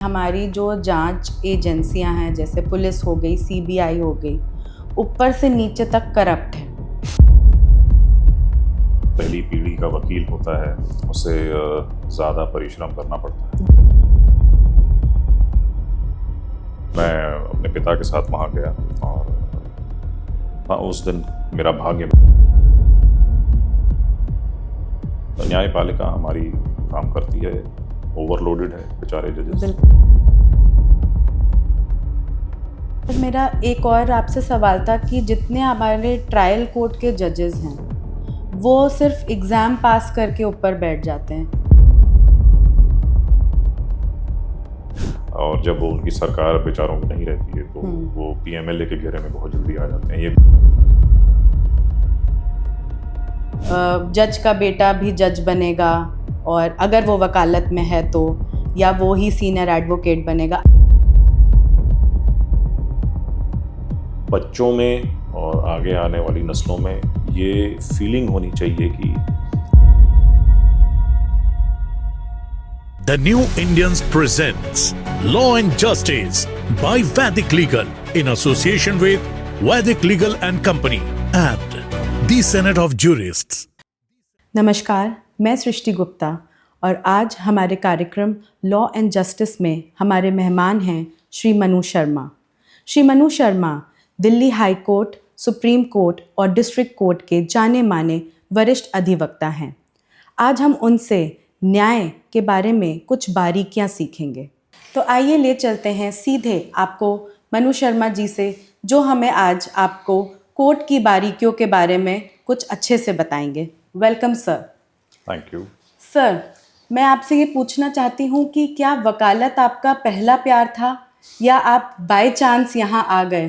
हमारी जो जांच एजेंसियां हैं जैसे पुलिस हो गई, सीबीआई हो गई, ऊपर से नीचे तक करप्ट है। पहली पीढ़ी का वकील होता है, उसे ज़्यादा परिश्रम करना पड़ता है। मैं अपने पिता के साथ वहाँ गया और उस दिन मेरा भाग्य, न्यायपालिका हमारी काम करती है, ओवरलोडेड है बेचारे जजेस। मेरा एक और आपसे सवाल था कि जितने हमारे ट्रायल कोर्ट के जजेस हैं वो सिर्फ एग्ज़ाम पास करके ऊपर बैठ जाते हैं, और जब वो उनकी सरकार बेचारों की नहीं रहती है तो वो पीएमएलए के घेरे में बहुत जल्दी आ जाते हैं। ये जज का बेटा भी जज बनेगा और अगर वो वकालत में है तो, या वो ही सीनियर एडवोकेट बनेगा। बच्चों में और आगे आने वाली नस्लों में ये फीलिंग होनी चाहिए कि The New Indians presents Law and Justice by Vedic Legal in association with Vedic Legal and Company and the Senate of Jurists. नमस्कार, मैं सृष्टि गुप्ता और आज हमारे कार्यक्रम लॉ एंड जस्टिस में हमारे मेहमान हैं Shri Manu Sharma. Shri Manu Sharma Delhi high court, supreme court और डिस्ट्रिक्ट कोर्ट के जाने माने वरिष्ठ अधिवक्ता हैं। आज हम उनसे न्याय के बारे में कुछ बारीकियां सीखेंगे। तो आइए ले चलते हैं सीधे आपको मनु शर्मा जी से, जो हमें आज आपको कोर्ट की बारीकियों के बारे में कुछ अच्छे से बताएंगे। Welcome sir. Thank you sir, मैं आपसे ये पूछना चाहती हूँ कि क्या वकालत आपका पहला प्यार था या आप बाय चांस यहाँ आ गए?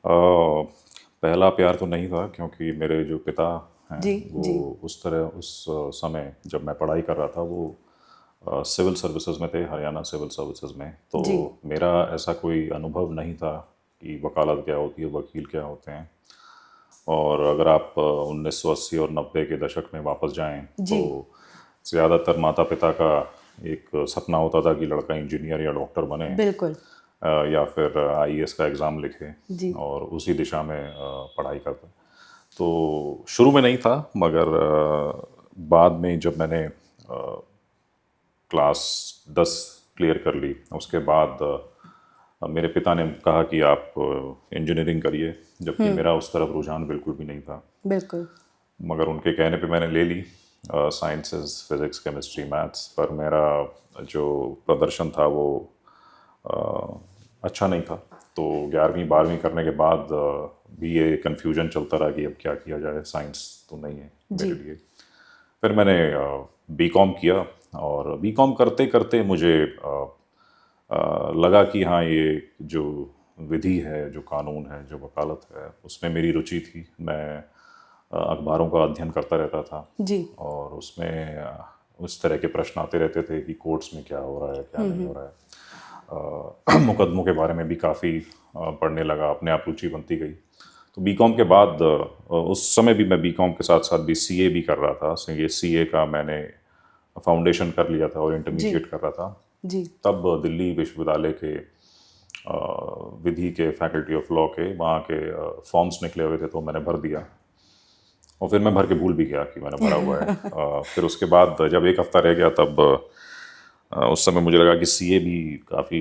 पहला प्यार तो नहीं था, क्योंकि मेरे जो पिता हैं वो उस समय जब मैं पढ़ाई कर रहा था वो सिविल सर्विसेज में थे, हरियाणा सिविल सर्विसेज में। तो मेरा ऐसा कोई अनुभव नहीं था कि वकालत क्या होती है, वकील क्या होते हैं। और अगर आप 1980 और 90 के दशक में वापस जाएं तो ज़्यादातर माता पिता का एक सपना होता था कि लड़का इंजीनियर या डॉक्टर बने, बिल्कुल, या फिर आईएएस का एग्ज़ाम लिखे और उसी दिशा में पढ़ाई करता। तो शुरू में नहीं था, मगर बाद में जब मैंने क्लास 10 क्लियर कर ली, उसके बाद मेरे पिता ने कहा कि आप इंजीनियरिंग करिए, जबकि मेरा उस तरफ रुझान बिल्कुल भी नहीं था। बिल्कुल। मगर उनके कहने पे मैंने ले ली साइंसेस, फिज़िक्स, केमिस्ट्री, मैथ्स। पर मेरा जो प्रदर्शन था वो अच्छा नहीं था। तो 11वीं 12वीं करने के बाद भी ये कन्फ्यूजन चलता रहा कि अब क्या किया जाए, साइंस तो नहीं है मेरे लिए। फिर मैंने बीकॉम किया और बीकॉम करते करते मुझे लगा कि हाँ, ये जो विधि है, जो कानून है, जो वकालत है, उसमें मेरी रुचि थी। मैं अखबारों का अध्ययन करता रहता था और उसमें उस तरह के प्रश्न आते रहते थे कि कोर्ट्स में क्या हो रहा है, क्या नहीं हो रहा है। मुकदमों के बारे में भी काफ़ी पढ़ने लगा, अपने आप रुचि बनती गई। तो बीकॉम के बाद उस समय भी मैं बीकॉम के साथ साथ भी सीए भी कर रहा था। ये सीए का मैंने फाउंडेशन कर लिया था और इंटरमीडिएट कर रहा था। तब दिल्ली विश्वविद्यालय के विधि के फैकल्टी ऑफ लॉ के वहाँ के फॉर्म्स निकले हुए थे, तो मैंने भर दिया और फिर मैं भर के भूल भी गया कि मैंने भरा हुआ है। फिर उसके बाद जब एक हफ्ता रह गया तब उस समय मुझे लगा कि सीए भी काफ़ी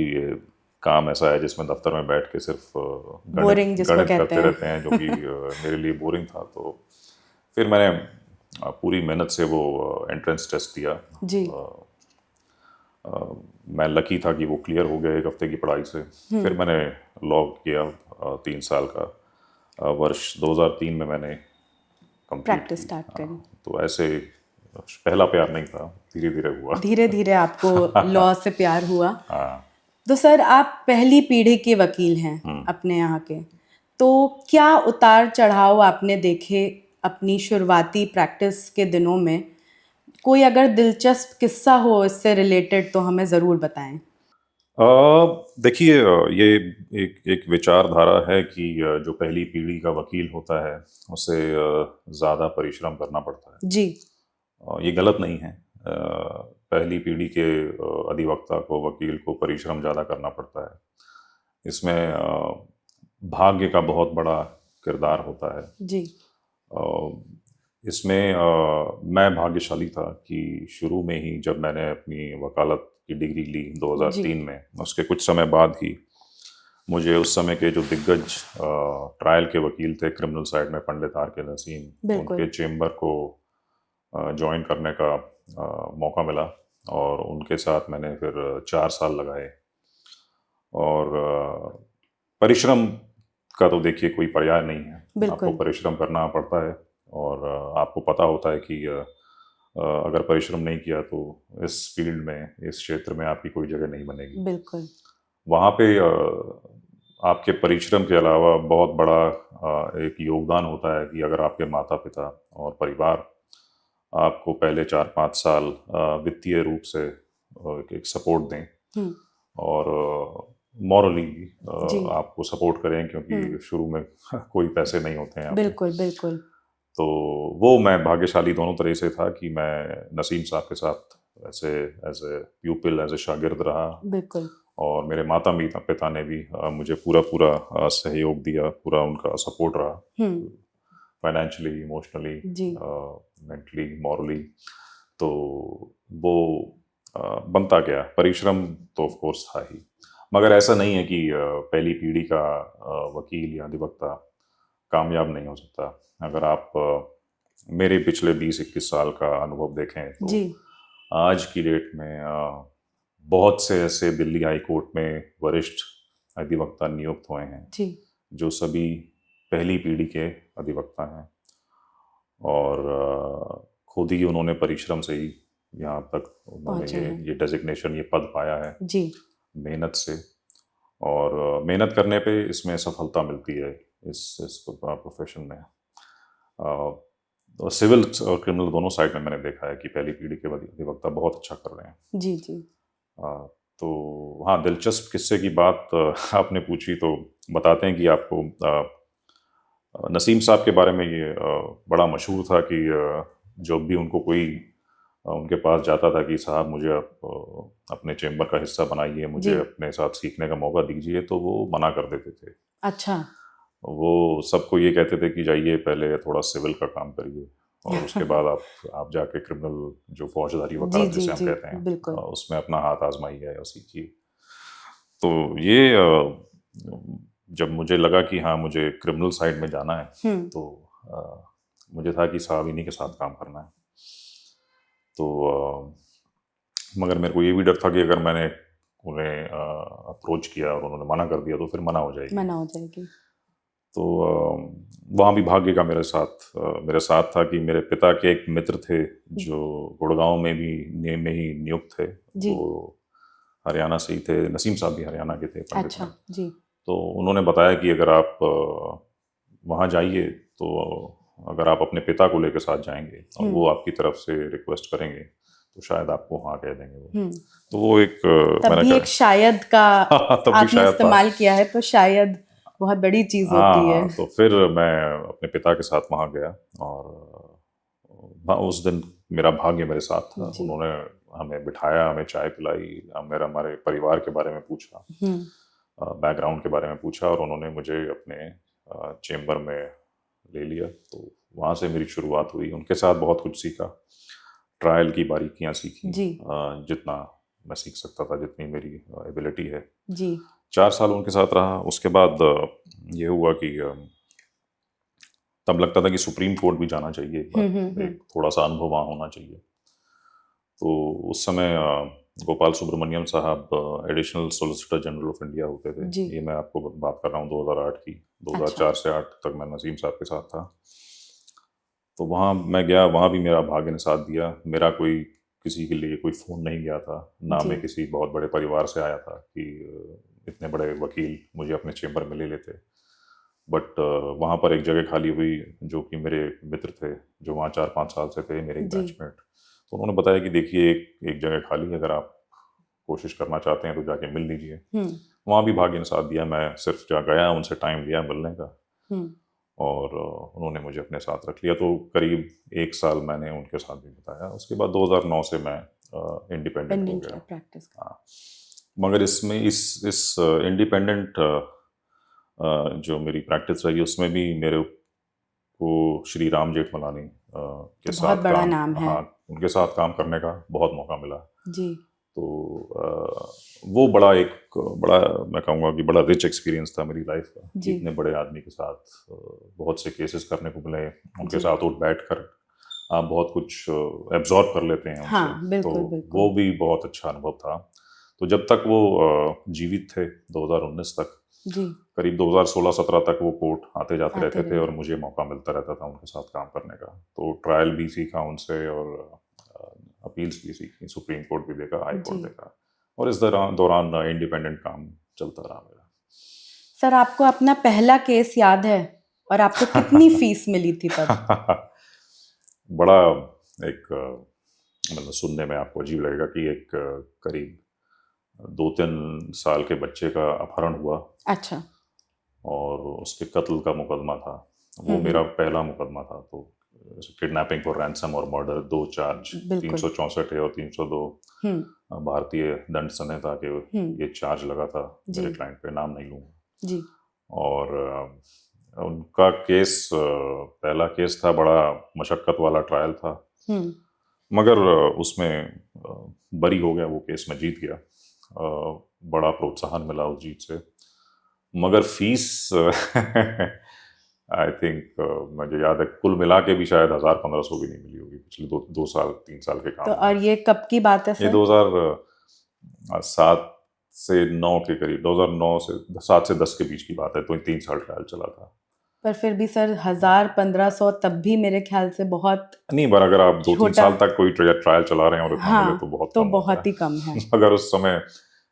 काम ऐसा है जिसमें दफ्तर में बैठ के सिर्फ गणित करते रहते हैं, जो कि मेरे लिए बोरिंग था। तो फिर मैंने पूरी मेहनत से वो एंट्रेंस टेस्ट दिया। मैं लकी था कि वो क्लियर हो गया एक हफ्ते की पढ़ाई से। फिर मैंने लॉ किया 3 साल का। वर्ष 2003 में मैंने प्रैक्टिस स्टार्ट करी। तो ऐसे पहला प्यार नहीं था, धीरे धीरे हुआ। धीरे धीरे आपको लॉ से प्यार हुआ। तो सर, आप पहली पीढ़ी के वकील हैं अपने यहाँ के, तो क्या उतार चढ़ाव आपने देखे अपनी शुरुआती प्रैक्टिस के दिनों में? कोई अगर दिलचस्प किस्सा हो इससे रिलेटेड तो हमें ज़रूर बताएं। देखिए, ये एक विचारधारा है कि जो पहली पीढ़ी का वकील होता है उसे ज़्यादा परिश्रम करना पड़ता है। ये गलत नहीं है। पहली पीढ़ी के अधिवक्ता को, वकील को परिश्रम ज़्यादा करना पड़ता है। इसमें भाग्य का बहुत बड़ा किरदार होता है जी। इसमें मैं भाग्यशाली था कि शुरू में ही जब मैंने अपनी वकालत की डिग्री ली 2003 में, उसके कुछ समय बाद ही मुझे उस समय के जो दिग्गज ट्रायल के वकील थे क्रिमिनल साइड में, पंडित आर के नसीम, उनके चेम्बर को ज्वाइन करने का मौका मिला और उनके साथ मैंने फिर 4 साल लगाए। और परिश्रम का तो देखिए कोई पर्याय नहीं है, आपको परिश्रम करना पड़ता है और आपको पता होता है कि अगर परिश्रम नहीं किया तो इस फील्ड में, इस क्षेत्र में आपकी कोई जगह नहीं बनेगी। बिल्कुल। वहाँ पे आपके परिश्रम के अलावा बहुत बड़ा एक योगदान होता है कि अगर आपके माता पिता और परिवार आपको पहले 4-5 साल वित्तीय रूप से एक सपोर्ट दें और मॉरली आपको सपोर्ट करें, क्योंकि शुरू में कोई पैसे नहीं होते हैं। बिल्कुल बिल्कुल। तो वो मैं भाग्यशाली दोनों तरह से था कि मैं नसीम साहब के साथ ऐसे एज ए प्यूपिल, एज ए शागिर्द रहा। बिल्कुल। और मेरे माता पिता ने भी मुझे पूरा सहयोग दिया, पूरा उनका सपोर्ट रहा, फाइनेंशियली, इमोशनली, मेंटली, मॉरली। तो वो बनता गया। परिश्रम तो ऑफ कोर्स था ही, मगर ऐसा नहीं है कि पहली पीढ़ी का वकील या अधिवक्ता कामयाब नहीं हो सकता। अगर आप मेरे पिछले 20-21 साल का अनुभव देखें तो जी। आज की डेट में बहुत से ऐसे दिल्ली हाई कोर्ट में वरिष्ठ अधिवक्ता नियुक्त हुए हैं जी। जो सभी पहली पीढ़ी के अधिवक्ता हैं और खुद ही उन्होंने परिश्रम से ही यहाँ तक उन्होंने ये डेजिग्नेशन, ये पद पाया है जी। मेहनत से, और मेहनत करने पे इसमें सफलता मिलती है इस प्रोफेशन में। सिविल और क्रिमिनल दोनों साइड में मैंने देखा है कि पहली पीढ़ी के अधिवक्ता बहुत अच्छा कर रहे हैं जी जी। तो हाँ, दिलचस्प किस्से की बात आपने पूछी तो बताते हैं कि आपको नसीम साहब के बारे में ये बड़ा मशहूर था कि जब भी उनको कोई उनके पास जाता था कि साहब मुझे आप अपने चेम्बर का हिस्सा बनाइए, मुझे अपने साथ सीखने का मौका दीजिए, तो वो मना कर देते थे। अच्छा। वो सबको ये कहते थे कि जाइए पहले थोड़ा सिविल का काम करिए और उसके बाद आप जाके क्रिमिनल, जो फौजदारी वकालत जिसे हम कहते हैं, उसमें अपना हाथ आजमाइए और सीखिए। तो ये जब मुझे लगा कि हाँ मुझे क्रिमिनल साइड में जाना है तो मुझे था कि साहब इन्हीं के साथ काम करना है। तो मगर मेरे को ये भी डर था कि अगर मैंने उन्हें अप्रोच किया और उन्होंने मना कर दिया तो फिर मना हो जाएगी। तो वहाँ भी भाग्य का मेरे साथ था कि मेरे पिता के एक मित्र थे जो गुड़गांव में ही नियुक्त थे। वो हरियाणा से ही थे, नसीम साहब भी हरियाणा के थे। अच्छा जी। तो उन्होंने बताया कि अगर आप वहाँ जाइए तो अगर आप अपने पिता को लेकर साथ जाएंगे और वो आपकी तरफ से रिक्वेस्ट करेंगे तो शायद आपको हाँ कह देंगे वो। तो वो एक तभी एक शायद का आपने इस्तेमाल किया है, तो शायद बहुत बड़ी चीज होती है। तो फिर मैं अपने पिता के साथ वहाँ गया और उस दिन मेरा भाग्य मेरे साथ था। उन्होंने हमें बिठाया, हमें चाय पिलाई, हमारे परिवार के बारे में पूछा, बैकग्राउंड के बारे में पूछा और उन्होंने मुझे अपने चेम्बर में ले लिया। तो वहाँ से मेरी शुरुआत हुई। उनके साथ बहुत कुछ सीखा, ट्रायल की बारीकियाँ सीखी जितना मैं सीख सकता था, जितनी मेरी एबिलिटी है जी। 4 साल उनके साथ रहा। उसके बाद ये हुआ कि तब लगता था कि सुप्रीम कोर्ट भी जाना चाहिए, एक थोड़ा सा अनुभव वहाँ होना चाहिए। तो उस समय गोपाल सुब्रमण्यम साहब additional solicitor general of India होते थे। ये मैं आपको बात कर रहा हूँ 2008 की। 2004 से 8 तक मैं नसीम साहब के साथ था। तो वहाँ मैं गया, वहाँ भी मेरा भाग्य ने साथ दिया। मेरा कोई किसी के लिए कोई फ़ोन नहीं गया था, ना मैं किसी बहुत बड़े परिवार से आया था कि इतने बड़े वकील मुझे अपने चेम्बर में ले लेते। बट वहाँ पर एक जगह खाली हुई जो कि मेरे मित्र थे जो वहाँ 4-5 साल से थे, मेरे बैचमेट। तो उन्होंने बताया कि देखिए एक जगह खाली है, अगर आप कोशिश करना चाहते हैं तो जाके मिल लीजिए। वहाँ भी भाग्य ने साथ दिया। मैं सिर्फ जा गया, उनसे टाइम लिया मिलने का और उन्होंने मुझे अपने साथ रख लिया। तो करीब 1 साल मैंने उनके साथ भी बिताया। उसके बाद 2009 से मैं इंडिपेंडेंट हो गया। प्रैक्टिस। हाँ, मगर इसमें इस इंडिपेंडेंट जो मेरी प्रैक्टिस रही उसमें भी मेरे को श्री राम जेठमलानी के तो साथ बहुत बड़ा काम, नाम है। हाँ, उनके साथ काम करने का बहुत मौका मिला। जी। तो वो बड़ा मैं कहूँगा कि बड़ा रिच एक्सपीरियंस था मेरी लाइफ का। इतने बड़े आदमी के साथ बहुत से केसेस करने को मिले, उनके साथ उठ बैठ कर आप बहुत कुछ एब्जॉर्ब कर लेते हैं उनसे। हाँ, बिल्कुल, तो बिल्कुल। वो भी बहुत अच्छा अनुभव था। तो जब तक वो जीवित थे 2019 तक, जी, करीब 2016-17 तक वो कोर्ट आते जाते रहते थे और मुझे मौका मिलता रहता था उनके साथ काम करने का। तो ट्रायल भी सीखा उनसे और अपील्स भी सीखी, सुप्रीम कोर्ट भी देखा, हाई कोर्ट देखा, और इस दौरान इंडिपेंडेंट काम चलता रहा मेरा। सर, आपको अपना पहला केस याद है और आपको कितनी फीस मिली थी तब? बड़ा एक मतलब सुनने में आपको अजीब लगेगा कि एक करीब 2-3 साल के बच्चे का अपहरण हुआ। अच्छा। और उसके कत्ल का मुकदमा था। वो मेरा पहला मुकदमा था। तो किडनैपिंग फॉर रैंसम और मर्डर 2 चार्ज, 364 और 302 भारतीय दंड संहिता के ये चार्ज लगा था मेरे क्लाइंट पे, नाम नहीं लूँगा जी। और उनका केस पहला केस था, बड़ा मशक्कत वाला ट्रायल था, मगर उसमें बरी हो गया वो केस, में जीत गया। बड़ा प्रोत्साहन मिला उस जीत से, मगर फीस आई थिंक मुझे याद है कुल मिला के भी शायद 1,000-1,500 भी नहीं मिली होगी पिछले 3 साल के काम। तो और ये कब की बात है सर? ये 2007 से 9 के करीब, 2009 से 7 से 10 के बीच की बात है। तो 3 साल ट्रायल चला था। पर फिर भी सर 1,000-1,500 तब भी मेरे ख्याल से बहुत नहीं, पर अगर आप 2-3 साल तक कोई ट्रायल चला रहे हैं और इतना मिले तो बहुत तो कम बहुत ही कम है। मगर उस समय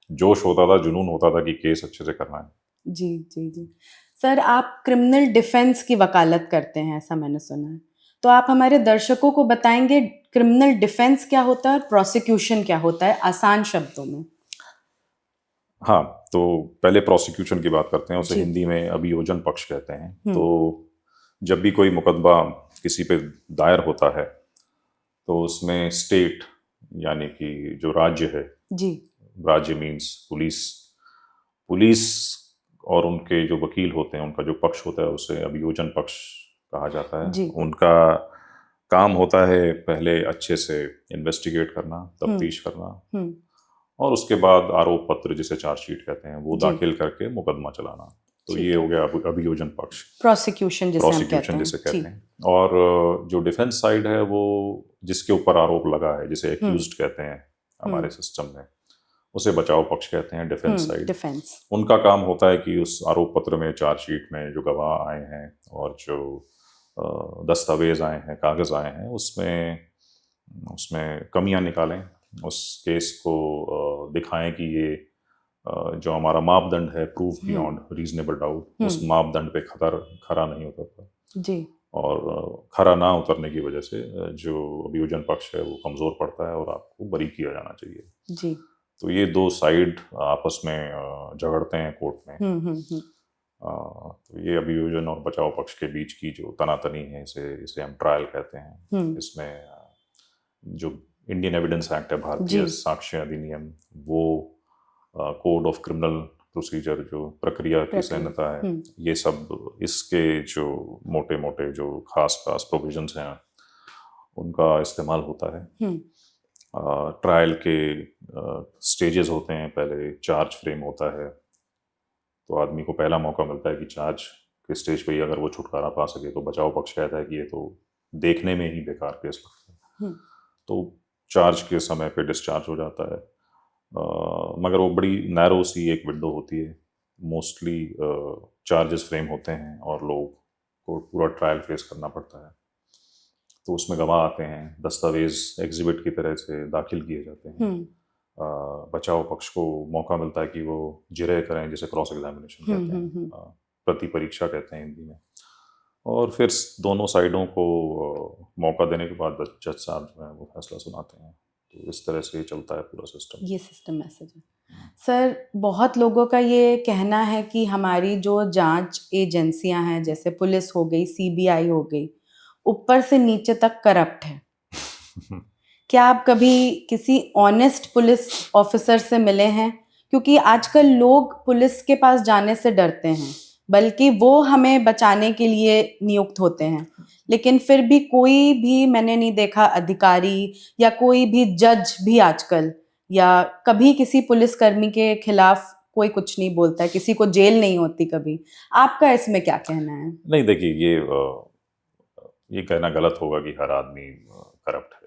जोश होता था, जुनून होता था कि केस अच्छे से करना है। जी जी जी। सर, आप क्रिमिनल डिफेंस की वकालत करते हैं, ऐसा मैंने सुना है। तो आप हमारे दर्शकों को बताएंगे क्रिमिनल डिफेंस क्या होता है और प्रोसिक्यूशन क्या होता है, आसान शब्दों में? हाँ, तो पहले प्रोसिक्यूशन की बात करते हैं, उसे हिंदी में अभियोजन पक्ष कहते हैं। तो जब भी कोई मुकदमा किसी पे दायर होता है तो उसमें स्टेट यानी कि जो राज्य है, जी, राज्य मीन्स पुलिस और उनके जो वकील होते हैं, उनका जो पक्ष होता है उसे अभियोजन पक्ष कहा जाता है। उनका काम होता है पहले अच्छे से इन्वेस्टिगेट करना, तफ्तीश करना, और उसके बाद आरोप पत्र, जिसे चार्जशीट कहते हैं, वो दाखिल करके मुकदमा चलाना। तो ये हो गया अभियोजन पक्ष, प्रोसिक्यूशन जिसे कहते हैं। और जो डिफेंस साइड है, वो जिसके ऊपर आरोप लगा है, जिसे एक्यूज्ड कहते हैं हमारे सिस्टम में, उसे बचाव पक्ष कहते हैं, डिफेंस साइड। उनका काम होता है कि उस आरोप पत्र में, चार्जशीट में जो गवाह आए हैं और जो दस्तावेज आए हैं, कागज आए हैं, उसमें कमियां निकालें, उस केस को दिखाएं कि ये जो हमारा मापदंड है, प्रूफ बियॉन्ड रीजनेबल डाउट, उस मापदंड पे खरा नहीं उतरता जी। और खरा ना उतरने की वजह से जो अभियोजन पक्ष है वो कमजोर पड़ता है और आपको बरी किया जाना चाहिए जी। तो ये 2 साइड आपस में झगड़ते हैं कोर्ट में। तो ये अभियोजन और बचाव पक्ष के बीच की जो तनातनी है, इसे हम ट्रायल कहते हैं। इसमें जो इंडियन एविडेंस एक्ट है, भारतीय साक्ष्य अधिनियम, वो कोड ऑफ क्रिमिनल प्रोसीजर, जो प्रक्रिया की संहिता है, ये सब इसके जो मोटे जो खास प्रोविजंस हैं उनका इस्तेमाल होता है। ट्रायल के स्टेजेस होते हैं। पहले चार्ज फ्रेम होता है, तो आदमी को पहला मौका मिलता है कि चार्ज के स्टेज पे ही अगर वो छुटकारा पा सके, तो बचाव पक्ष कहता है कि ये तो देखने में ही बेकार केस लगता है, तो चार्ज के समय पे डिस्चार्ज हो जाता है। मगर वो बड़ी नैरो सी एक विंडो होती है। मोस्टली चार्जेस फ्रेम होते हैं और लोग को पूरा ट्रायल फेस करना पड़ता है। तो उसमें गवाह आते हैं, दस्तावेज एग्जिबिट की तरह से दाखिल किए जाते हैं। बचाव पक्ष को मौका मिलता है कि वो जिरह करें, जिसे क्रॉस एग्जामिनेशन कहते हैं, प्रति परीक्षा कहते हैं हिंदी में। और फिर दोनों साइडों को मौका देने के बाद जज साहब जो है वो फैसला सुनाते हैं। तो इस तरह से चलता है पूरा सिस्टम। ये सिस्टम मैसेज है। सर, बहुत लोगों का ये कहना है कि हमारी जो जांच एजेंसियां हैं, जैसे पुलिस हो गई, सीबीआई हो गई, ऊपर से नीचे तक करप्ट है। क्या आप कभी किसी ऑनेस्ट पुलिस ऑफिसर से मिले हैं? क्योंकि आजकल लोग पुलिस के पास जाने से डरते हैं, बल्कि वो हमें बचाने के लिए नियुक्त होते हैं, लेकिन फिर भी कोई भी मैंने नहीं देखा अधिकारी या कोई भी जज भी आजकल, या कभी किसी पुलिसकर्मी के खिलाफ कोई कुछ नहीं बोलता है, किसी को जेल नहीं होती कभी। आपका इसमें क्या कहना है? नहीं, देखिए, ये कहना गलत होगा कि हर आदमी करप्ट है।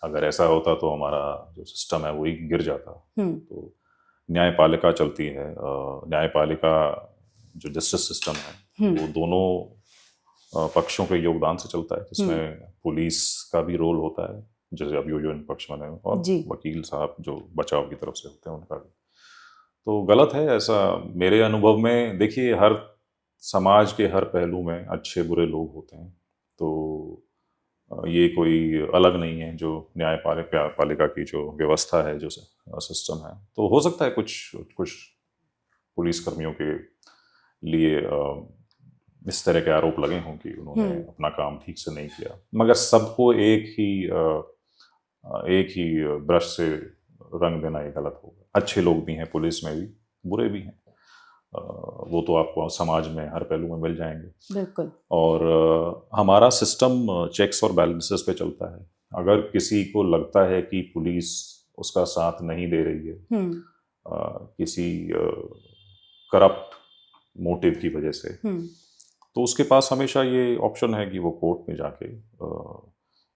अगर ऐसा होता तो हमारा जो सिस्टम है वही गिर जाता। तो न्यायपालिका चलती है, न्यायपालिका जो जस्टिस सिस्टम है वो दोनों पक्षों के योगदान से चलता है, जिसमें पुलिस का भी रोल होता है, जैसे अभियोजन पक्ष बने, और वकील साहब जो बचाव की तरफ से होते हैं उनका भी। तो गलत है ऐसा मेरे अनुभव में। देखिए, हर समाज के हर पहलू में अच्छे बुरे लोग होते हैं, तो ये कोई अलग नहीं है जो न्यायपालिका की जो व्यवस्था है, जो सिस्टम है। तो हो सकता है कुछ पुलिसकर्मियों के लिए इस तरह के आरोप लगे हों कि उन्होंने अपना काम ठीक से नहीं किया, मगर सबको एक ही ब्रश से रंग देना ये गलत होगा। अच्छे लोग भी हैं पुलिस में भी, बुरे भी हैं, वो तो आपको समाज में हर पहलू में मिल जाएंगे। बिल्कुल। और हमारा सिस्टम चेक्स और बैलेंसेस पे चलता है। अगर किसी को लगता है कि पुलिस उसका साथ नहीं दे रही है किसी करप्ट मोटिव की वजह से, तो उसके पास हमेशा ये ऑप्शन है कि वो कोर्ट में जाके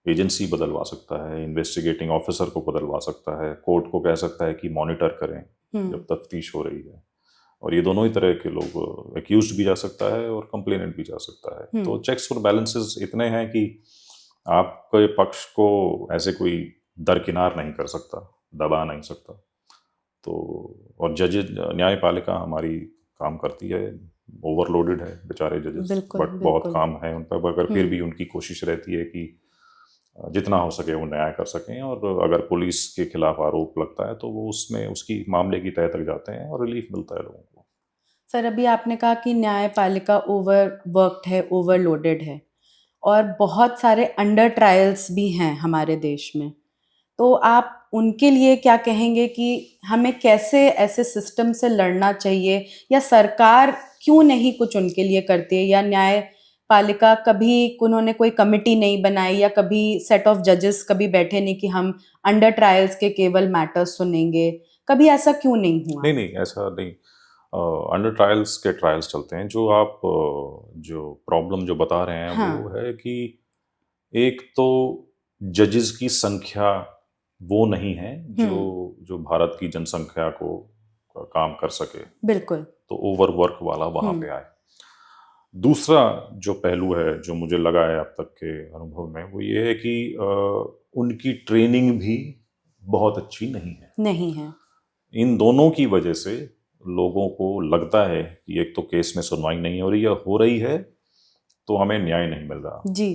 एजेंसी बदलवा सकता है, इन्वेस्टिगेटिंग ऑफिसर को बदलवा सकता है, कोर्ट को कह सकता है कि मॉनिटर करें जब तफ्तीश हो रही है। और ये दोनों ही तरह के लोग, एक्यूज्ड भी जा सकता है और कंप्लेनेंट भी जा सकता है। तो चेक्स और बैलेंसेस इतने हैं कि आपके पक्ष को ऐसे कोई दरकिनार नहीं कर सकता, दबा नहीं सकता। तो और जजेस, न्यायपालिका हमारी काम करती है, ओवरलोडेड है बेचारे जजेस, बट बहुत काम है उन पर, मगर फिर भी उनकी कोशिश रहती है कि जितना हो सके वो न्याय कर सकें। और अगर पुलिस के खिलाफ आरोप लगता है तो वो उसमें उसकी मामले की तह तक जाते हैं और रिलीफ मिलता है लोगों को। सर, अभी आपने कहा कि न्यायपालिका ओवरवर्क्ड है, ओवरलोडेड है, और बहुत सारे अंडर ट्रायल्स भी हैं हमारे देश में। तो आप उनके लिए क्या कहेंगे कि हमें कैसे ऐसे सिस्टम से लड़ना चाहिए, या सरकार क्यों नहीं कुछ उनके लिए करती है, या न्यायपालिका कभी उन्होंने कोई कमिटी नहीं बनाई, या कभी सेट ऑफ जजेस कभी बैठे नहीं कि हम अंडर ट्रायल्स के केवल मैटर्स सुनेंगे? कभी ऐसा क्यों नहीं हुआ? नहीं, ऐसा नहीं। अंडर ट्रायल्स के ट्रायल्स चलते हैं। जो आप जो प्रॉब्लम जो बता रहे हैं वो है कि एक तो जजेस की संख्या वो नहीं है जो भारत की जनसंख्या को काम कर सके। बिल्कुल। तो ओवरवर्क वाला वहां पे आए। दूसरा जो पहलू है जो मुझे लगा है अब तक के अनुभव में, वो ये है कि उनकी ट्रेनिंग भी बहुत अच्छी नहीं है। इन दोनों की वजह से लोगों को लगता है कि एक तो केस में सुनवाई नहीं हो रही है, हो रही है तो हमें न्याय नहीं मिल रहा जी।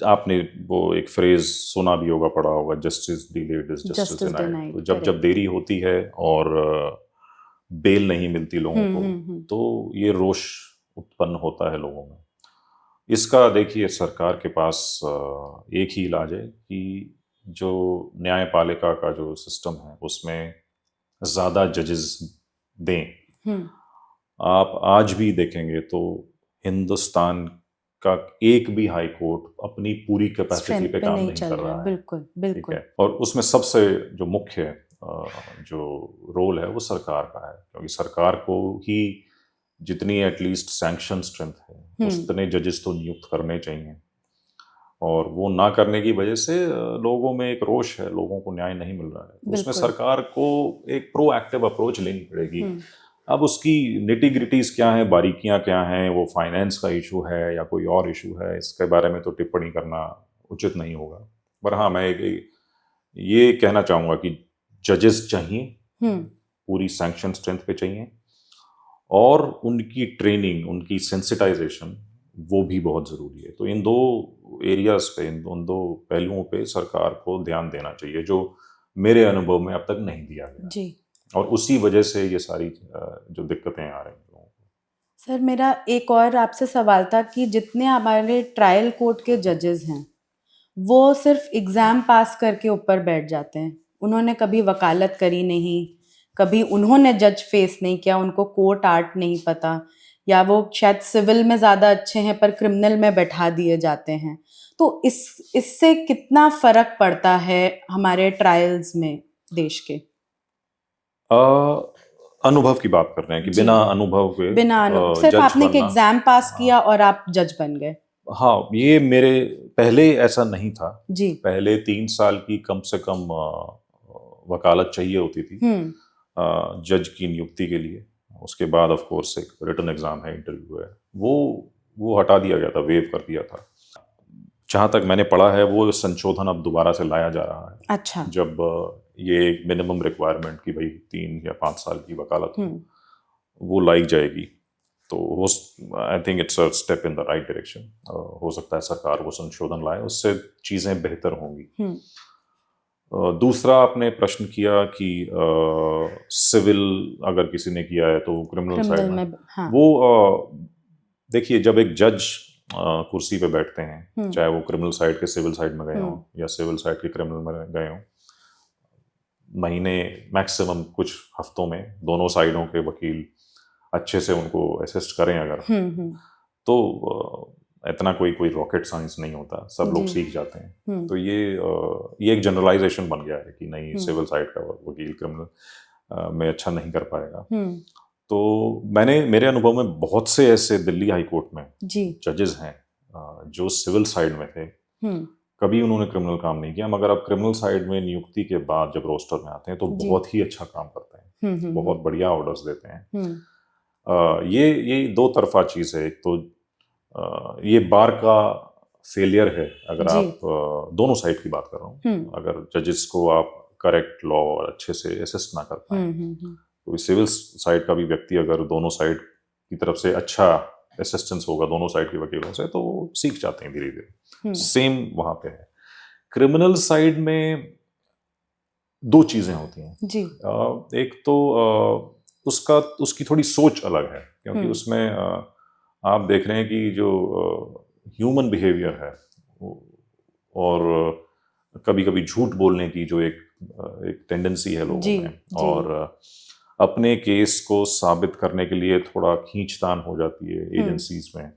आपने वो एक फ्रेज सुना भी होगा, पढ़ा होगा, justice delayed is justice denied. तो जब देरी होती है और बेल नहीं मिलती लोगों को, तो ये रोष उत्पन्न होता है लोगों में। इसका देखिए, सरकार के पास एक ही इलाज है कि जो न्यायपालिका का जो सिस्टम है उसमें ज़्यादा जजेस दें। आप आज भी देखेंगे तो हिंदुस्तान का एक भी हाई कोर्ट अपनी पूरी कैपेसिटी पे काम नहीं कर रहा है। बिल्कुल। ठीक है। और उसमें सबसे जो मुख्य जो रोल है वो सरकार का है, क्योंकि सरकार को ही जितनी एटलीस्ट सैंक्शन स्ट्रेंथ है उतने जजेस तो नियुक्त करने चाहिए, और वो ना करने की वजह से लोगों में एक रोष है, लोगों को न्याय नहीं मिल रहा है। उसमें सरकार को एक प्रोएक्टिव अप्रोच लेनी पड़ेगी। अब उसकी निटी ग्रिटीज क्या है, बारीकियां क्या हैं, वो फाइनेंस का इशू है या कोई और इशू है, इसके बारे में तो टिप्पणी करना उचित नहीं होगा। पर हाँ, मैं ये कहना चाहूँगा कि जजेस चाहिए, पूरी सैंक्शन स्ट्रेंथ पे चाहिए, और उनकी ट्रेनिंग, उनकी सेंसिटाइजेशन वो भी बहुत ज़रूरी है। तो इन दो एरियाज पे, इन दो पहलुओं पे सरकार को ध्यान देना चाहिए, जो मेरे अनुभव में अब तक नहीं दिया गया जी। और उसी वजह से ये सारी जो दिक्कतें आ रही हैं। सर, मेरा एक और आपसे सवाल था कि जितने हमारे ट्रायल कोर्ट के जजेस हैं वो सिर्फ एग्ज़ाम पास करके ऊपर बैठ जाते हैं। उन्होंने कभी वकालत करी नहीं, कभी उन्होंने जज फेस नहीं किया, उनको कोर्ट आर्ट नहीं पता, या वो शायद सिविल में ज़्यादा अच्छे हैं पर क्रिमिनल में बैठा दिए जाते हैं। तो इससे कितना फ़र्क पड़ता है हमारे ट्रायल्स में देश के? अनुभव की बात कर रहे हैं कि जी। बिना अनुभव के बिना सिर्फ जज आपने एक बनना। एग्ज़ाम पास हाँ। किया और आप जज बन गए। हाँ, ये मेरे पहले ऐसा नहीं था। जी। पहले 3 साल की कम से कम वकालत चाहिए होती थी जज की नियुक्ति के लिए। उसके बाद ऑफ कोर्स एक रिटन एग्जाम है, इंटरव्यू है, वो हटा दिया गया था, वेव कर दिया था। जहाँ तक मैंने पढ़ा है वो संशोधन अब दोबारा से लाया जा रहा है। अच्छा। जब ये एक मिनिमम रिक्वायरमेंट की भाई 3 या 5 साल की वकालत वो लाई जाएगी, तो I think it's a step in the right direction. हो सकता है सरकार वो संशोधन लाए, उससे चीज़ें बेहतर होंगी। दूसरा आपने प्रश्न किया कि सिविल अगर किसी ने किया है तो क्रिमिनल साइड में हाँ। वो देखिए, जब एक जज कुर्सी पे बैठते हैं, चाहे वो क्रिमिनल साइड के सिविल साइड में गए हों या सिविल साइड के क्रिमिनल में गए हों, महीने मैक्सिमम कुछ हफ्तों में दोनों साइडों के वकील अच्छे से उनको असिस्ट करें अगर, तो इतना कोई रॉकेट साइंस नहीं होता, सब लोग सीख जाते हैं। तो ये एक जनरलाइजेशन बन गया है कि नहीं, सिविल साइड का वकील क्रिमिनल में अच्छा नहीं कर पाएगा। तो मेरे अनुभव में बहुत से ऐसे दिल्ली हाई कोर्ट में जजेस हैं जो सिविल साइड में थे, कभी उन्होंने क्रिमिनल काम नहीं किया, मगर अब क्रिमिनल साइड में नियुक्ति के बाद जब रोस्टर में आते हैं तो बहुत ही अच्छा काम करते हैं, बहुत बढ़िया ऑर्डर्स देते हैं। ये दो तरफा चीज़ है। एक तो ये बार का फेलियर है, अगर आप दोनों साइड की बात कर रहा हूँ, अगर जजेस को आप करेक्ट लॉ अच्छे से असिस्ट ना कर पाए, तो सिविल साइड का भी व्यक्ति अगर दोनों साइड की तरफ से अच्छा असिस्टेंस होगा दोनों साइड के वकीलों से, तो वो सीख जाते हैं धीरे धीरे। सेम वहाँ पे है। क्रिमिनल साइड में दो चीज़ें होती हैं जी। एक तो उसकी थोड़ी सोच अलग है, क्योंकि उसमें आप देख रहे हैं कि जो ह्यूमन बिहेवियर है और कभी कभी झूठ बोलने की जो एक टेंडेंसी है लोगों में, और अपने केस को साबित करने के लिए थोड़ा खींचतान हो जाती है एजेंसीज में।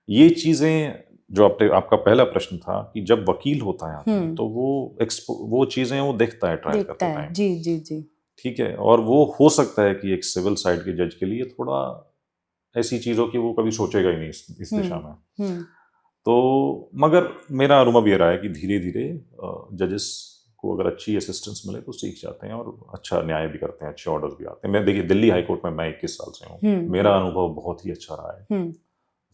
ये चीज़ें जो आपका पहला प्रश्न था कि जब वकील होता है तो वो चीज़ें वो देखता है ट्रायल करते टाइम। जी जी जी, ठीक है। और वो हो सकता है कि एक सिविल साइड के जज के लिए थोड़ा ऐसी चीज़ों की वो कभी सोचेगा ही नहीं इस दिशा में। तो मगर मेरा अनुभव ये रहा है कि धीरे धीरे जजेस को अगर अच्छी असिस्टेंस मिले तो सीख जाते हैं और अच्छा न्याय भी करते हैं, अच्छे ऑर्डर्स भी आते हैं। मैं देखिए, दिल्ली हाई कोर्ट में मैं 21 साल से हूँ, मेरा अनुभव बहुत ही अच्छा रहा है।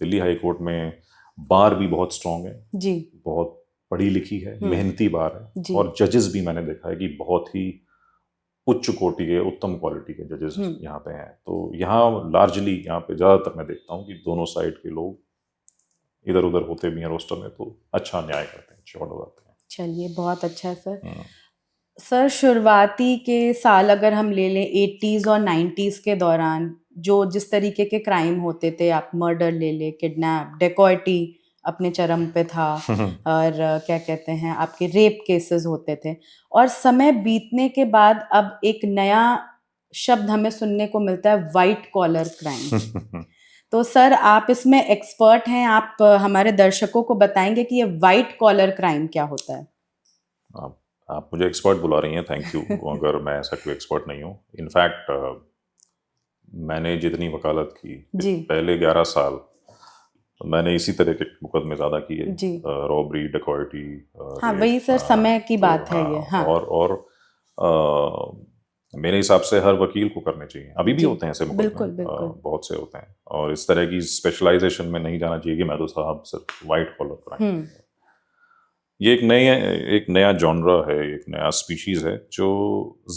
दिल्ली हाई कोर्ट में बार भी बहुत स्ट्रांग है जी, बहुत पढ़ी लिखी है, मेहनती बार है, और जजेस भी मैंने देखा है कि बहुत ही उच्च कोटि के, उत्तम क्वालिटी के जजेस यहाँ पे हैं। तो यहाँ लार्जली यहाँ पे ज़्यादातर मैं देखता हूँ कि दोनों साइड के लोग इधर उधर होते भी हैं रोस्टर में, तो अच्छा न्याय करते हैं, अच्छे ऑर्डर आते हैं। चलिए, बहुत अच्छा है सर। सर, शुरुआती के साल अगर हम ले लें 80s और 90s के दौरान जो जिस तरीके के क्राइम होते थे, आप मर्डर ले ले, किडनैप, डेकॉयटी अपने चरम पे था, और क्या कहते हैं, आपके रेप केसेस होते थे, और समय बीतने के बाद अब एक नया शब्द हमें सुनने को मिलता है, वाइट कॉलर क्राइम। तो सर, आप इसमें एक्सपर्ट हैं, आप हमारे दर्शकों को बताएंगे कि ये वाइट कॉलर क्राइम क्या होता है? आप मुझे एक्सपर्ट बुला रही हैं, थैंक यू। अगर मैं ऐसा कोई एक्सपर्ट नहीं हूँ। इनफैक्ट मैंने जितनी वकालत की पहले 11 साल मैंने इसी तरह के मुकदमे ज़्यादा किए, रॉबरी, डकॉयटी। हाँ, वही सर, समय की बात है ये। हाँ। और मेरे हिसाब से हर वकील को करने चाहिए। अभी भी होते हैं ऐसे मुकदमे, बिल्कुल, बिल्कुल। बहुत से होते हैं, और इस तरह की स्पेशलाइजेशन में नहीं जाना चाहिए कि मैं तो साहब सिर्फ वाइट कॉलर क्राइम। ये एक नया जॉनरा है, एक नया स्पीशीज है जो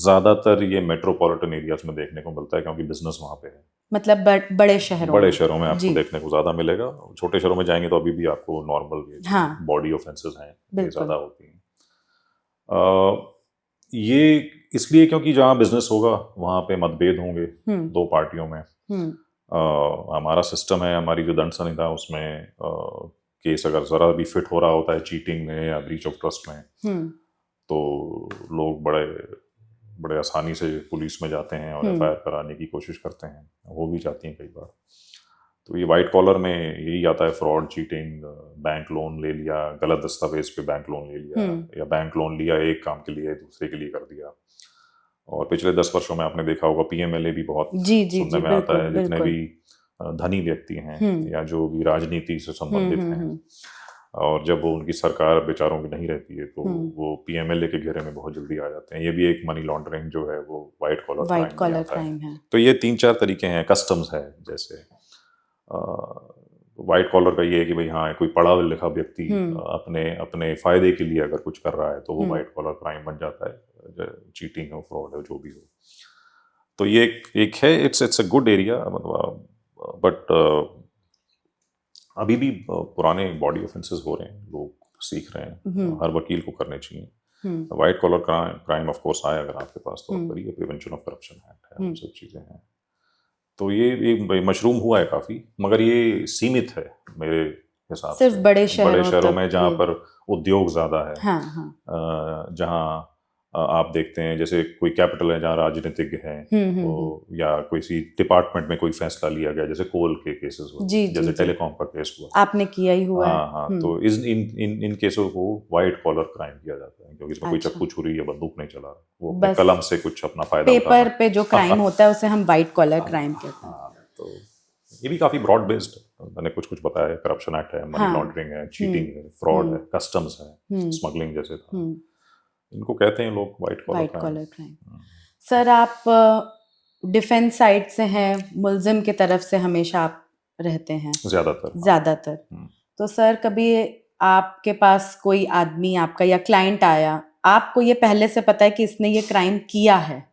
ज़्यादातर ये मेट्रोपॉलिटन एरियाज में देखने को मिलता है, क्योंकि बिजनेस वहाँ पे है। मतलब बड़े शहरों में आपको देखने को ज़्यादा मिलेगा। छोटे शहरों में जाएंगे तो अभी भी आपको नॉर्मल बॉडी ऑफेंसेस हैं, ये ज़्यादा होती हैं। ये इसलिए क्योंकि जहाँ बिजनेस होगा वहाँ पे मतभेद होंगे दो पार्टियों में। हमारा सिस्टम है, हमारी जो दंड संहिता उसमें केस अगर ज़रा भी फिट हो रहा होता है चीटिंग में या ब्रीच ऑफ ट्रस्ट में, तो लोग बड़े बड़े आसानी से पुलिस में जाते हैं और एफआईआर कराने की कोशिश करते हैं, हो भी जाती हैं कई बार। तो ये वाइट कॉलर में यही आता है, फ्रॉड, चीटिंग, बैंक लोन ले लिया, गलत दस्तावेज पे बैंक लोन ले लिया, या बैंक लोन लिया एक काम के लिए दूसरे के लिए कर दिया। और पिछले 10 वर्षों में आपने देखा होगा PMLA भी बहुत सुनने में आता है। जितने भी धनी व्यक्ति हैं या जो भी राजनीति से संबंधित हैं, और जब वो उनकी सरकार बेचारों की नहीं रहती है तो वो PMLA के घेरे में बहुत जल्दी आ जाते हैं। ये भी एक मनी लॉन्ड्रिंग जो है वो वाइट कॉलर क्राइम है। तो ये 3-4 तरीके हैं। कस्टम्स है, जैसे वाइट कॉलर का ये है कि भाई हाँ, कोई पढ़ा लिखा व्यक्ति अपने अपने फायदे के लिए अगर कुछ कर रहा है तो वो वाइट कॉलर क्राइम बन जाता है, चीटिंग हो, फ्रॉड हो, जो भी हो। तो ये एक है, इट्स अ गुड एरिया, मतलब बट अभी भी पुराने बॉडी ऑफेंसेस हो रहे हैं, लोग सीख रहे हैं, हर वकील को करने चाहिए। White collar crime of course आए अगर आपके पास तो करिए, प्रिवेंशन ऑफ करप्शन एक्ट है, सब चीज़ें हैं। तो ये मशरूम हुआ है काफ़ी, मगर ये सीमित है मेरे हिसाब से, सिर्फ बड़े शहरों में जहाँ पर उद्योग ज़्यादा है। हाँ। जहाँ आप देखते हैं जैसे कोई कैपिटल है जहाँ राजनीतिज्ञ हैं, तो या किसी डिपार्टमेंट में कोई फैसला लिया गया, जैसे कोल के केसेस हुए, जैसे टेलीकॉम का केस हुआ, आपने किया ही हुआ है। हाँ, तो इन केसों को वाइट कॉलर क्राइम किया जाता है, क्योंकि इसमें कोई चाकू छुरी या बंदूक नहीं चला, वो अपने कलम से कुछ अपना फायदा पेपर पे जो क्राइम होता है उसे हम वाइट कॉलर क्राइम कहते हैं। तो ये भी काफी ब्रॉड बेस्ड है, मैंने कुछ बताया। करप्शन एक्ट है, मनी लॉन्ड्रिंग है, चीटिंग है, फ्रॉड है, कस्टम्स है, स्मगलिंग जैसे था, इनको कहते हैं लोग वाइट कॉलर क्राइम। सर, आप डिफेंस साइड से हैं, मुल्जिम की तरफ से हमेशा आप रहते हैं ज्यादातर। तो सर, कभी आपके पास कोई आदमी आपका या क्लाइंट आया, आपको ये पहले से पता है कि इसने ये क्राइम किया है,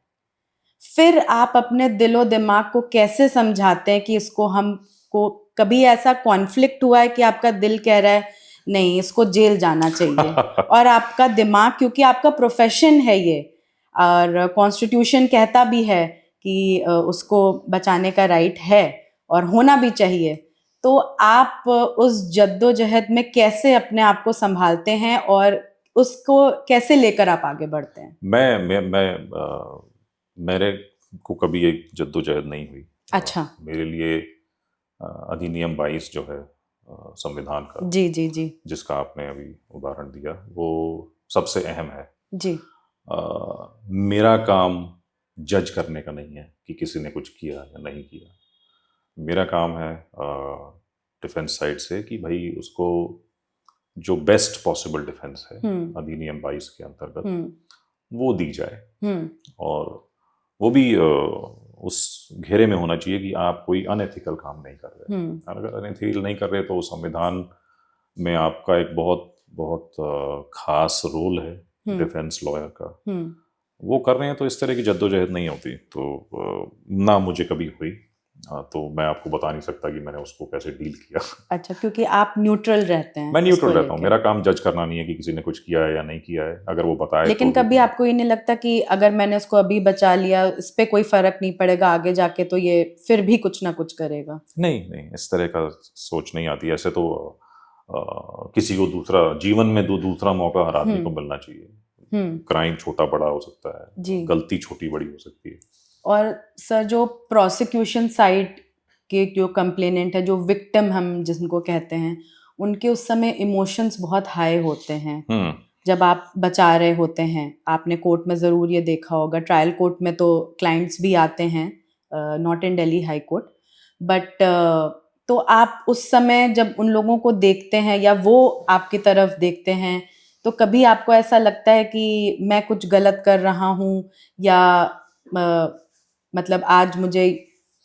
फिर आप अपने दिलो दिमाग को कैसे समझाते हैं कि इसको हमको, कभी ऐसा कॉन्फ्लिक्ट हुआ है कि आपका दिल कह रहा है नहीं इसको जेल जाना चाहिए, और आपका दिमाग, क्योंकि आपका प्रोफेशन है ये और कॉन्स्टिट्यूशन कहता भी है कि उसको बचाने का राइट है और होना भी चाहिए, तो आप उस जद्दोजहद में कैसे अपने आप को संभालते हैं और उसको कैसे लेकर आप आगे बढ़ते हैं? मेरे को कभी एक जद्दोजहद नहीं हुई। अच्छा। मेरे लिए अधिनियम 22 जो है संविधान का, जी, जिसका आपने अभी उदाहरण दिया, वो सबसे अहम है जी। मेरा काम जज करने का नहीं है कि किसी ने कुछ किया या नहीं किया। मेरा काम है डिफेंस साइड से कि भाई उसको जो बेस्ट पॉसिबल डिफेंस है अधिनियम 22 के अंतर्गत वो दी जाए, और वो भी उस घेरे में होना चाहिए कि आप कोई अनएथिकल काम नहीं कर रहे। अगर अनएथिकल नहीं कर रहे तो संविधान में आपका एक बहुत बहुत खास रोल है डिफेंस लॉयर का, वो कर रहे हैं, तो इस तरह की जद्दोजहद नहीं होती। तो ना मुझे कभी हुई, तो मैं आपको बता नहीं सकता कि मैंने उसको कैसे डील किया। अच्छा, क्योंकि आप न्यूट्रल रहते हैं। मैं न्यूट्रल रहता हूँ, मेरा काम जज करना नहीं है कि किसी ने कुछ किया है या नहीं किया है, अगर वो बताए। लेकिन कभी आपको ये नहीं लगता कि अगर मैंने उसको अभी बचा लिया, इस पे कोई फर्क नहीं पड़ेगा, आगे जाके तो ये फिर भी कुछ ना कुछ करेगा? नहीं, इस तरह का सोच नहीं आती। ऐसे तो किसी को दूसरा जीवन में दूसरा मौका हर आदमी को मिलना चाहिए। क्राइम छोटा बड़ा हो सकता है, गलती छोटी बड़ी हो सकती है। और सर, जो प्रोसिक्यूशन साइड के जो कंप्लेनेंट है, जो विक्टिम हम जिनको कहते हैं, उनके उस समय इमोशंस बहुत हाई होते हैं जब आप बचा रहे होते हैं। आपने कोर्ट में ज़रूर ये देखा होगा, ट्रायल कोर्ट में तो क्लाइंट्स भी आते हैं, not in Delhi high court, but तो आप उस समय जब उन लोगों को देखते हैं या वो आपकी तरफ देखते हैं, तो कभी आपको ऐसा लगता है कि मैं कुछ गलत कर रहा हूँ, या मतलब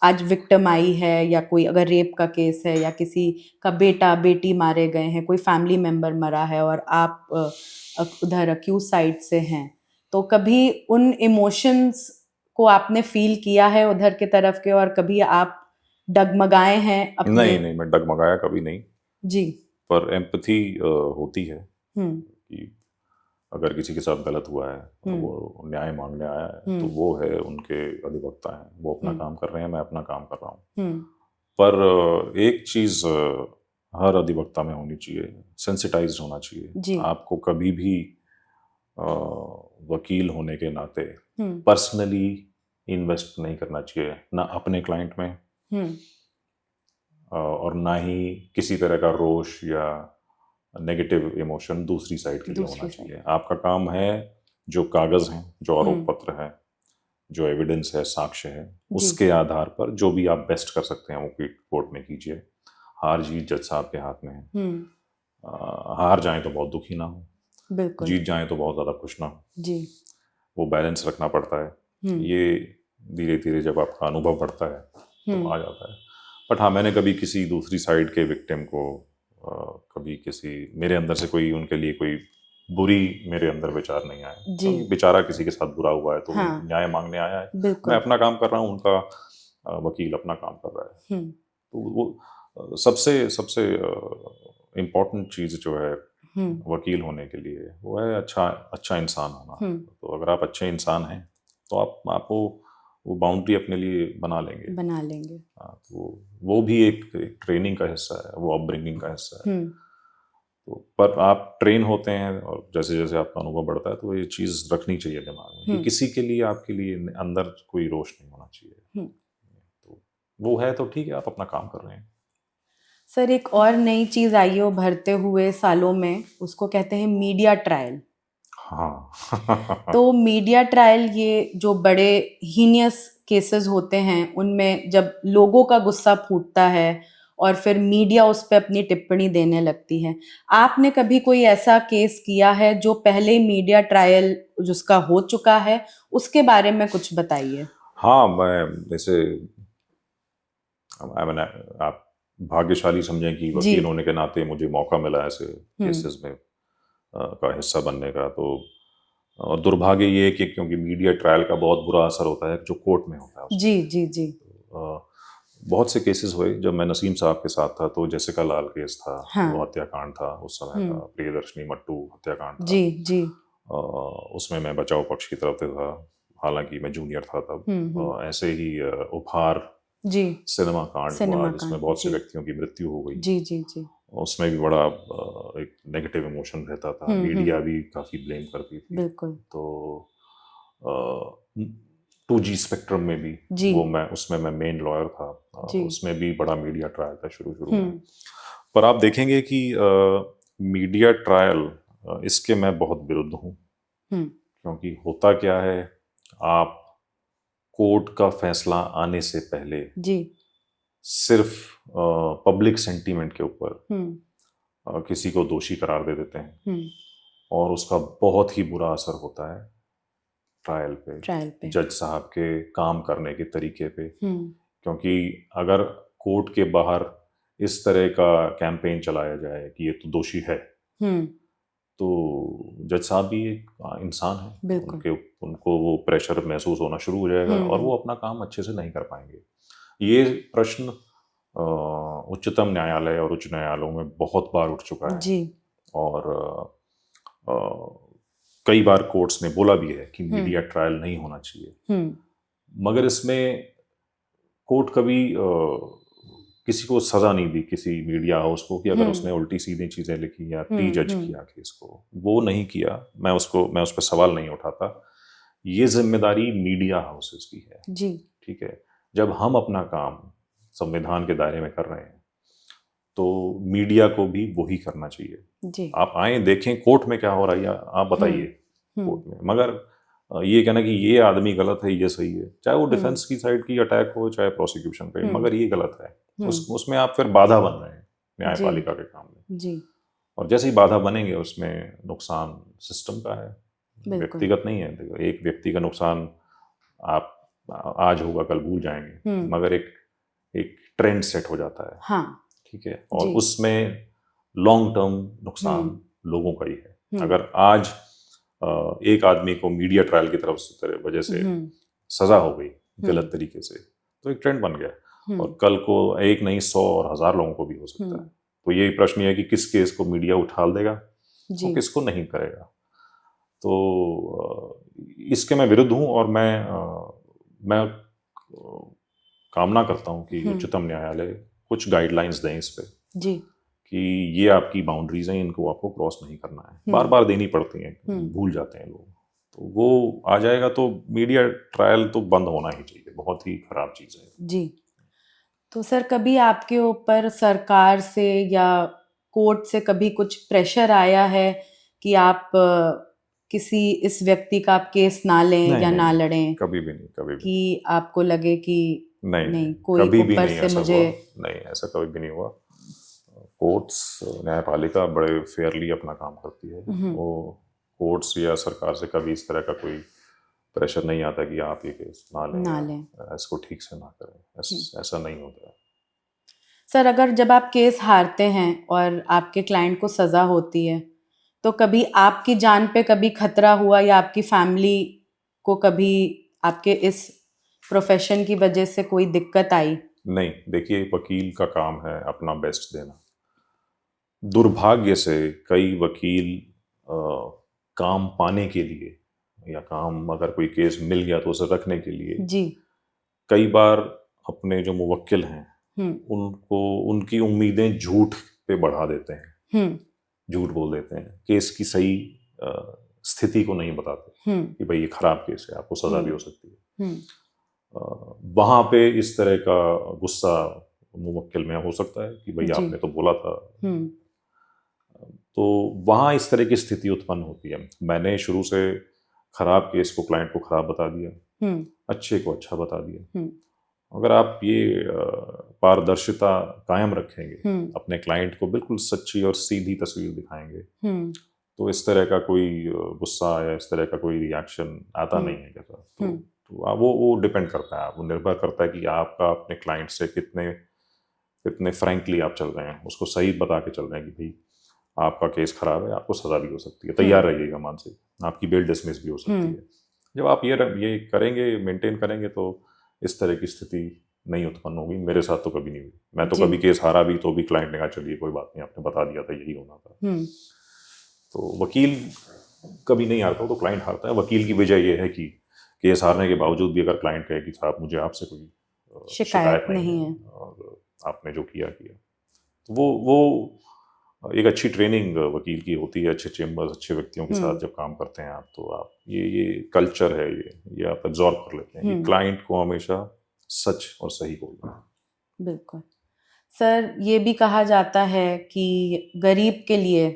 आज विक्टिम आई है, या कोई अगर रेप का केस है, या किसी का बेटा बेटी मारे गए हैं, कोई फैमिली मेम्बर मरा है और आप उधर अक्यूज साइड से हैं, तो कभी उन इमोशंस को आपने फील किया है उधर की तरफ के, और कभी आप डगमगाए हैं अपने? नहीं, मैं डगमगाया कभी नहीं जी, पर एम्पैथी होती है कि अगर किसी के साथ गलत हुआ है तो वो न्याय मांगने आया है, तो वो है, उनके अधिवक्ता हैं, वो अपना काम कर रहे हैं, मैं अपना काम कर रहा हूँ। पर एक चीज हर अधिवक्ता में होनी चाहिए, सेंसिटाइज्ड होना जी। चाहिए। आपको कभी भी वकील होने के नाते पर्सनली इन्वेस्ट नहीं करना चाहिए, ना अपने क्लाइंट में और ना ही किसी तरह का रोष या नेगेटिव इमोशन दूसरी साइड के लिए होना चाहिए। आपका काम है जो कागज हैं, जो आरोप पत्र है, जो एविडेंस है, साक्ष्य है, उसके आधार पर जो भी आप बेस्ट कर सकते हैं वो कोर्ट में कीजिए। हार जीत जज साहब के हाथ में है। हार जाए तो बहुत दुखी ना हो, बिल्कुल, जीत जाए तो बहुत ज्यादा खुश ना हो जी। वो बैलेंस रखना पड़ता है। ये धीरे धीरे जब आपका अनुभव बढ़ता है तो आ जाता है। बट हाँ, मैंने कभी किसी दूसरी साइड के विक्टिम को कभी किसी मेरे अंदर से कोई उनके लिए कोई बुरी मेरे अंदर विचार नहीं आया। क्योंकि बेचारा किसी के साथ बुरा हुआ है तो न्याय मांगने आया है। मैं अपना काम कर रहा हूँ, उनका वकील अपना काम कर रहा है। तो वो सबसे इम्पोर्टेंट चीज़ जो है वकील होने के लिए वो है अच्छा इंसान होना। तो अगर आप अच्छे इंसान हैं तो आपको वो बाउंड्री अपने लिए बना लेंगे। हाँ, तो वो भी एक ट्रेनिंग का हिस्सा है, वो अपब्रिंगिंग का हिस्सा है। तो पर आप ट्रेन होते हैं और जैसे जैसे आपका अनुभव बढ़ता है तो ये चीज़ रखनी चाहिए दिमाग में कि किसी के लिए आपके लिए अंदर कोई रोष नहीं होना चाहिए। तो वो है तो ठीक है, आप अपना काम कर रहे हैं। सर, एक और नई चीज़ आई है उभरते हुए सालों में, उसको कहते हैं मीडिया ट्रायल। हाँ तो मीडिया ट्रायल, ये जो बड़े हीनियस केसेस होते हैं उनमें जब लोगों का गुस्सा फूटता है और फिर मीडिया उस पर अपनी टिप्पणी देने लगती है, आपने कभी कोई ऐसा केस किया है जो पहले मीडिया ट्रायल जिसका हो चुका है, उसके बारे में कुछ बताइए। हाँ, मैं जैसे आप भाग्यशाली समझें कि वकील होने के नाते मुझे मौका मिला ऐसे केसेस में का हिस्सा बनने का। तो दुर्भाग्य ये है कि क्योंकि मीडिया ट्रायल का बहुत बुरा असर होता है जो कोर्ट में होता है। जी। बहुत से केसेस हुए जब मैं नसीम साहब के साथ था। तो जेसिका लाल केस था, वो हत्याकांड था उस समय का, प्रियदर्शनी मट्टू हत्याकांड था। जी। उसमें मैं बचाव पक्ष की तरफ से था, हालांकि मैं जूनियर था तब। ऐसे ही उपहार सिनेमा कांड हुआ जिसमें बहुत से व्यक्तियों की मृत्यु हो गई। जी। उसमें भी बड़ा एक नेगेटिव इमोशन रहता था। मीडिया भी काफी ब्लेम करती थी। बिल्कुल। तो 2G स्पेक्ट्रम में भी उसमें मैं मेन लॉयर था। उसमें भी बड़ा मीडिया ट्रायल था शुरू में। पर आप देखेंगे कि मीडिया ट्रायल इसके मैं बहुत विरुद्ध हूँ। क्योंकि होता क्या है, आप कोर्ट का फैसला आने से पहले सिर्फ पब्लिक सेंटीमेंट के ऊपर किसी को दोषी करार दे देते हैं और उसका बहुत ही बुरा असर होता है ट्रायल पे, जज साहब के काम करने के तरीके पे। क्योंकि अगर कोर्ट के बाहर इस तरह का कैंपेन चलाया जाए कि ये तो दोषी है, तो जज साहब भी एक इंसान है, उनको वो प्रेशर महसूस होना शुरू हो जाएगा और वो अपना काम अच्छे से नहीं कर पाएंगे। ये प्रश्न उच्चतम न्यायालय और उच्च न्यायालयों में बहुत बार उठ चुका है जी। और कई बार कोर्ट्स ने बोला भी है कि मीडिया ट्रायल नहीं होना चाहिए। मगर इसमें कोर्ट कभी किसी को सजा नहीं दी, किसी मीडिया हाउस को, कि अगर उसने उल्टी सीधी चीजें लिखी या प्री जज किया केस को, वो नहीं किया। मैं उस पर सवाल नहीं उठाता। ये जिम्मेदारी मीडिया हाउसेस की है जी। ठीक है, जब हम अपना काम संविधान के दायरे में कर रहे हैं तो मीडिया को भी वही करना चाहिए जी। आप आए देखें कोर्ट में क्या हो रहा है, आप बताइए कोर्ट में। मगर ये कहना कि ये आदमी गलत है, ये सही है, चाहे वो डिफेंस की साइड की अटैक हो चाहे प्रोसिक्यूशन पे, मगर ये गलत है, उसमें आप फिर बाधा बन रहे हैं न्यायपालिका के काम में जी। और जैसे ही बाधा बनेंगे उसमें नुकसान सिस्टम का है, व्यक्तिगत नहीं है। देखो, एक व्यक्ति का नुकसान आप आज होगा कल भूल जाएंगे, मगर एक ट्रेंड सेट हो जाता है। हाँ। ठीक है, और उसमें लॉन्ग टर्म नुकसान लोगों का ही है। अगर आज एक आदमी को मीडिया ट्रायल की तरफ वजह से सजा हो गई गलत तरीके से, तो एक ट्रेंड बन गया और कल को एक नहीं 100 और 1000 लोगों को भी हो सकता है। तो ये प्रश्न है कि किस केस को मीडिया उठाल देगा तो किसको नहीं करेगा। तो इसके मैं विरुद्ध हूँ और मैं कामना करता हूँ कि उच्चतम न्यायालय कुछ गाइडलाइंस दें इस पे जी। कि ये आपकी बाउंड्रीज हैं, इनको आपको क्रॉस नहीं करना है। बार बार देनी पड़ती हैं, भूल जाते हैं लोग, तो वो आ जाएगा तो मीडिया ट्रायल तो बंद होना ही चाहिए। बहुत ही खराब चीज़ है जी। तो सर कभी आपके ऊपर सरकार से या कोर्ट से कभी कुछ प्रेशर आया है कि आप किसी इस व्यक्ति का आप केस ना लें या ना लड़ें? कभी भी नहीं, कभी भी कि आपको लगे कि नहीं, कोई कभी भी ऊपर नहीं से ऐसा मुझे हुआ। नहीं, ऐसा कभी भी नहीं हुआ। कोर्ट्स, न्यायपालिका बड़े फेयरली अपना काम करती है। वो कोर्ट्स या सरकार से कभी इस तरह का कोई प्रेशर नहीं आता कि आप ये केस ना लें, इसको ठीक से ना करें, ऐसा नहीं होता है। सर अगर जब आप केस हारते हैं और आपके क्लाइंट को सज़ा होती है, तो कभी आपकी जान पे कभी खतरा हुआ या आपकी फैमिली को कभी आपके इस प्रोफेशन की वजह से कोई दिक्कत आई? नहीं, देखिए वकील का काम है अपना बेस्ट देना। दुर्भाग्य से कई वकील काम पाने के लिए या काम अगर कोई केस मिल गया तो उसे रखने के लिए जी कई बार अपने जो मुवक्किल हैं उनको उनकी उम्मीदें झूठ पे बढ़ा देते हैं, झूठ बोल देते हैं, केस की सही स्थिति को नहीं बताते कि भाई ये खराब केस है, आपको सजा भी हो सकती है। वहाँ पे इस तरह का गुस्सा मुवक्किल में हो सकता है कि भाई आपने तो बोला था। तो वहाँ इस तरह की स्थिति उत्पन्न होती है। मैंने शुरू से खराब केस को क्लाइंट को खराब बता दिया, अच्छे को अच्छा बता दिया। अगर आप ये पारदर्शिता कायम रखेंगे, अपने क्लाइंट को बिल्कुल सच्ची और सीधी तस्वीर दिखाएंगे, तो इस तरह का कोई गुस्सा या इस तरह का कोई रिएक्शन आता नहीं है। तो वो डिपेंड करता है, वो निर्भर करता है कि आपका अपने क्लाइंट से कितने फ्रैंकली आप चल रहे हैं, उसको सही बता के चल रहे हैं कि भाई आपका केस खराब है, आपको सजा भी हो सकती है, तैयार रहिएगा मानसिक, आपकी बेल डिसमिस भी हो सकती है। जब आप ये करेंगे, मेंटेन करेंगे, तो इस तरह की स्थिति नहीं उत्पन्न होगी। मेरे साथ तो कभी नहीं हुई। मैं तो कभी केस हारा भी तो भी क्लाइंट ने कहा चलिए कोई बात नहीं, आपने बता दिया था यही होना था। तो वकील कभी नहीं हारता, तो क्लाइंट हारता है। वकील की वजह यह है कि केस हारने के बावजूद भी अगर क्लाइंट कहे कि साहब मुझे आपसे कोई शिकायत नहीं है और आपने जो किया तो वो एक अच्छी ट्रेनिंग वकील की होती है। अच्छे चेम्बर्स, अच्छे व्यक्तियों के साथ जब काम करते हैं आप, तो आप ये कल्चर है, ये आप एब्जॉर्ब कर लेते हैं कि क्लाइंट को हमेशा सच और सही बोलना। बिल्कुल सर, ये भी कहा जाता है कि गरीब के लिए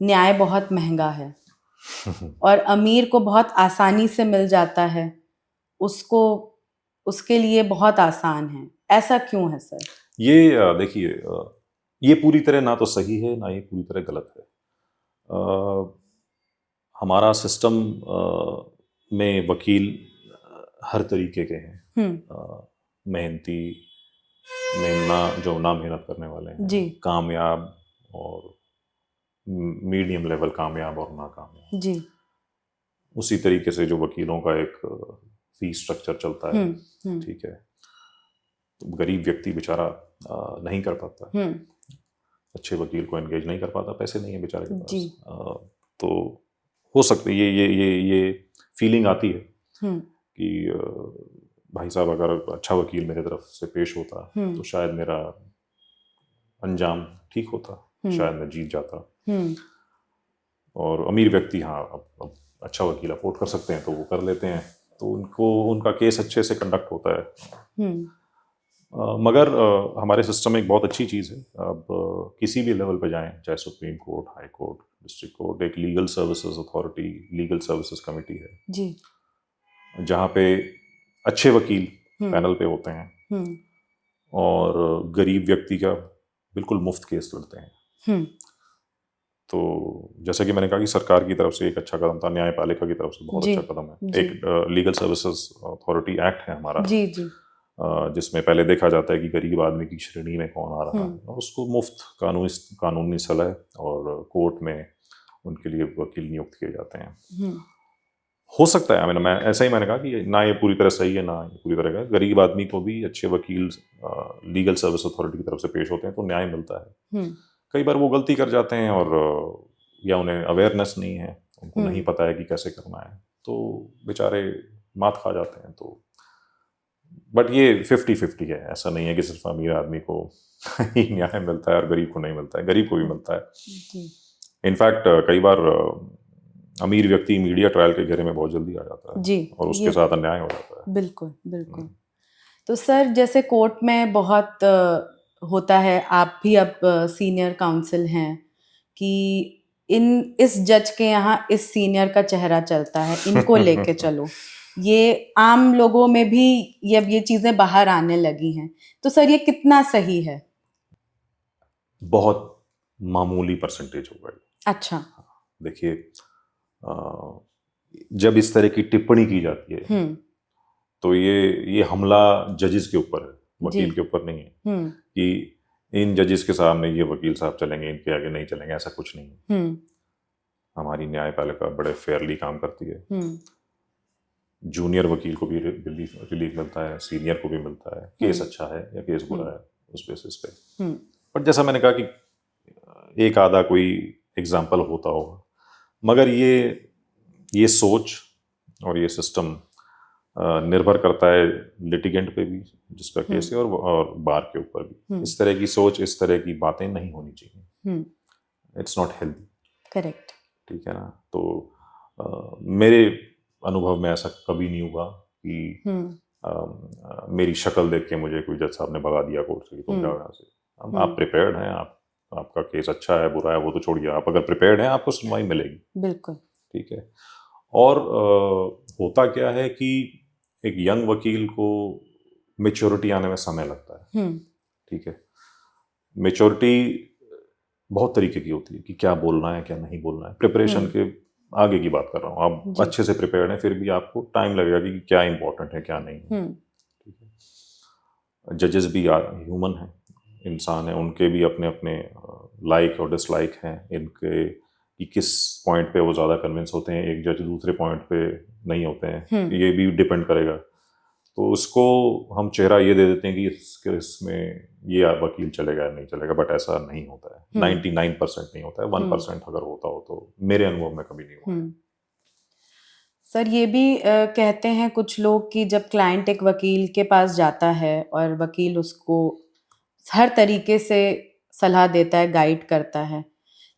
न्याय बहुत महंगा है और अमीर को बहुत आसानी से मिल जाता है, उसके लिए बहुत आसान है। ऐसा क्यों है सर? ये देखिए, ये पूरी तरह ना तो सही है, ना ये पूरी तरह गलत है। हमारा सिस्टम में वकील हर तरीके के हैं, मेहनती, जो ना मेहनत करने वाले हैं, कामयाब और मीडियम लेवल कामयाब और नाकामयाब जी। उसी तरीके से जो वकीलों का एक फीस स्ट्रक्चर चलता है, ठीक है, तो गरीब व्यक्ति बेचारा नहीं कर पाता, अच्छे वकील को एंगेज नहीं कर पाता, पैसे नहीं है बेचारे के पास। तो हो सकती है ये फीलिंग आती है कि भाई साहब अगर अच्छा वकील मेरे तरफ से पेश होता तो शायद मेरा अंजाम ठीक होता, शायद मैं जीत जाता। और अमीर व्यक्ति अब अच्छा वकील अफोर्ड कर सकते हैं तो वो कर लेते हैं, तो उनका केस अच्छे से कंडक्ट होता है। मगर हमारे सिस्टम में एक बहुत अच्छी चीज़ है, अब किसी भी लेवल पे जाएं, चाहे Supreme Court, High Court, District Court, एक legal services authority, legal services committee है जी, जहाँ पे अच्छे वकील पैनल पे होते हैं और गरीब व्यक्ति का बिल्कुल मुफ्त केस लड़ते हैं। तो जैसा कि मैंने कहा कि सरकार की तरफ से एक अच्छा कदम था, न्यायपालिका की तरफ से बहुत अच्छा कदम है। एक लीगल सर्विसेज अथॉरिटी एक्ट है हमारा जी, जिसमें पहले देखा जाता है कि गरीब आदमी की श्रेणी में कौन आ रहा है और उसको मुफ्त कानूनी सलाह और कोर्ट में उनके लिए वकील नियुक्त किए जाते हैं। हो सकता है, मैंने ऐसा ही मैंने कहा कि ना ये पूरी तरह सही है, ना ये पूरी तरह का। गरीब आदमी को भी अच्छे वकील लीगल सर्विस अथॉरिटी की तरफ से पेश होते हैं तो न्याय मिलता है। कई बार वो गलती कर जाते हैं और या उन्हें अवेयरनेस नहीं है, उनको नहीं पता है कि कैसे करना है, तो बेचारे मात खा जाते हैं। तो बट ये 50-50 है, ऐसा नहीं है कि सिर्फ अमीर आदमी को ही न्याय मिलता है और गरीब को नहीं मिलता है, गरीब को भी मिलता है। इनफैक्ट कई बार अमीर व्यक्ति मीडिया ट्रायल के घेरे में बहुत जल्दी आ जाता है जी, और उसके साथ अन्याय हो जाता है। बिल्कुल बिल्कुल। तो सर जैसे कोर्ट में बहुत होता है, आप भी अब सीनियर काउंसिल हैं, कि इस जज के यहाँ इस सीनियर का चेहरा चलता है, इनको लेके चलो। ये आम लोगों में भी ये चीजें बाहर आने लगी हैं, तो सर ये कितना सही है? बहुत मामूली परसेंटेज होगा ये। अच्छा। देखिए, जब इस तरह की टिप्पणी की जाती है तो ये हमला जजेस के ऊपर है, वकील के ऊपर नहीं है कि इन जजेस के सामने ये वकील साहब चलेंगे, इनके आगे नहीं चलेंगे, ऐसा कुछ नहीं है। हमारी न्यायपालिका बड़े फेयरली काम करती है। जूनियर वकील को भी रिलीफ मिलता है, सीनियर को भी मिलता है, केस अच्छा है या केस बुरा है उस बेसिस पे। बट जैसा मैंने कहा कि एक आधा कोई एग्जाम्पल होता होगा, मगर ये सोच और ये सिस्टम निर्भर करता है लिटिगेंट पे भी जिसका केस है और बार के ऊपर भी। इस तरह की सोच, इस तरह की बातें नहीं होनी चाहिए। It's not healthy. करेक्ट। ठीक है ना? तो मेरे अनुभव में ऐसा कभी नहीं हुआ कि मेरी शक्ल देख के मुझे कोई जज साहब ने भगा दिया कोर्ट से कि तुम जाओ यहाँ से। आप प्रिपेयर्ड हैं, आपका केस अच्छा है बुरा है वो तो छोड़िए, आप अगर प्रिपेयर्ड हैं आपको सुनवाई मिलेगी। बिल्कुल। ठीक है। और होता क्या है कि एक यंग वकील को मेच्योरिटी आने में समय लगता है। ठीक है। मेच्योरिटी बहुत तरीके की होती है कि क्या बोलना है क्या नहीं बोलना है। प्रिपरेशन के आगे की बात कर रहा हूँ, आप अच्छे से प्रिपेयर्ड हैं फिर भी आपको टाइम लगेगा कि क्या इंपॉर्टेंट है क्या नहीं है। ठीक है। जजेस भी ह्यूमन हैं, इंसान हैं, उनके भी अपने अपने लाइक और डिसलाइक हैं, इनके कि किस पॉइंट पे वो ज़्यादा कन्विंस होते हैं, एक जज दूसरे पॉइंट पे नहीं होते हैं, ये भी डिपेंड करेगा। तो उसको हम चेहरा ये दे देते हैं कि इसमें ये वकील चलेगा या नहीं चलेगा, बट ऐसा नहीं होता है। 99% नहीं होता है, 1% अगर होता हो तो मेरे अनुभव में कभी नहीं हुआ। सर ये भी कहते हैं कुछ लोग कि जब क्लाइंट एक वकील के पास जाता है और वकील उसको हर तरीके से सलाह देता है, गाइड करता है,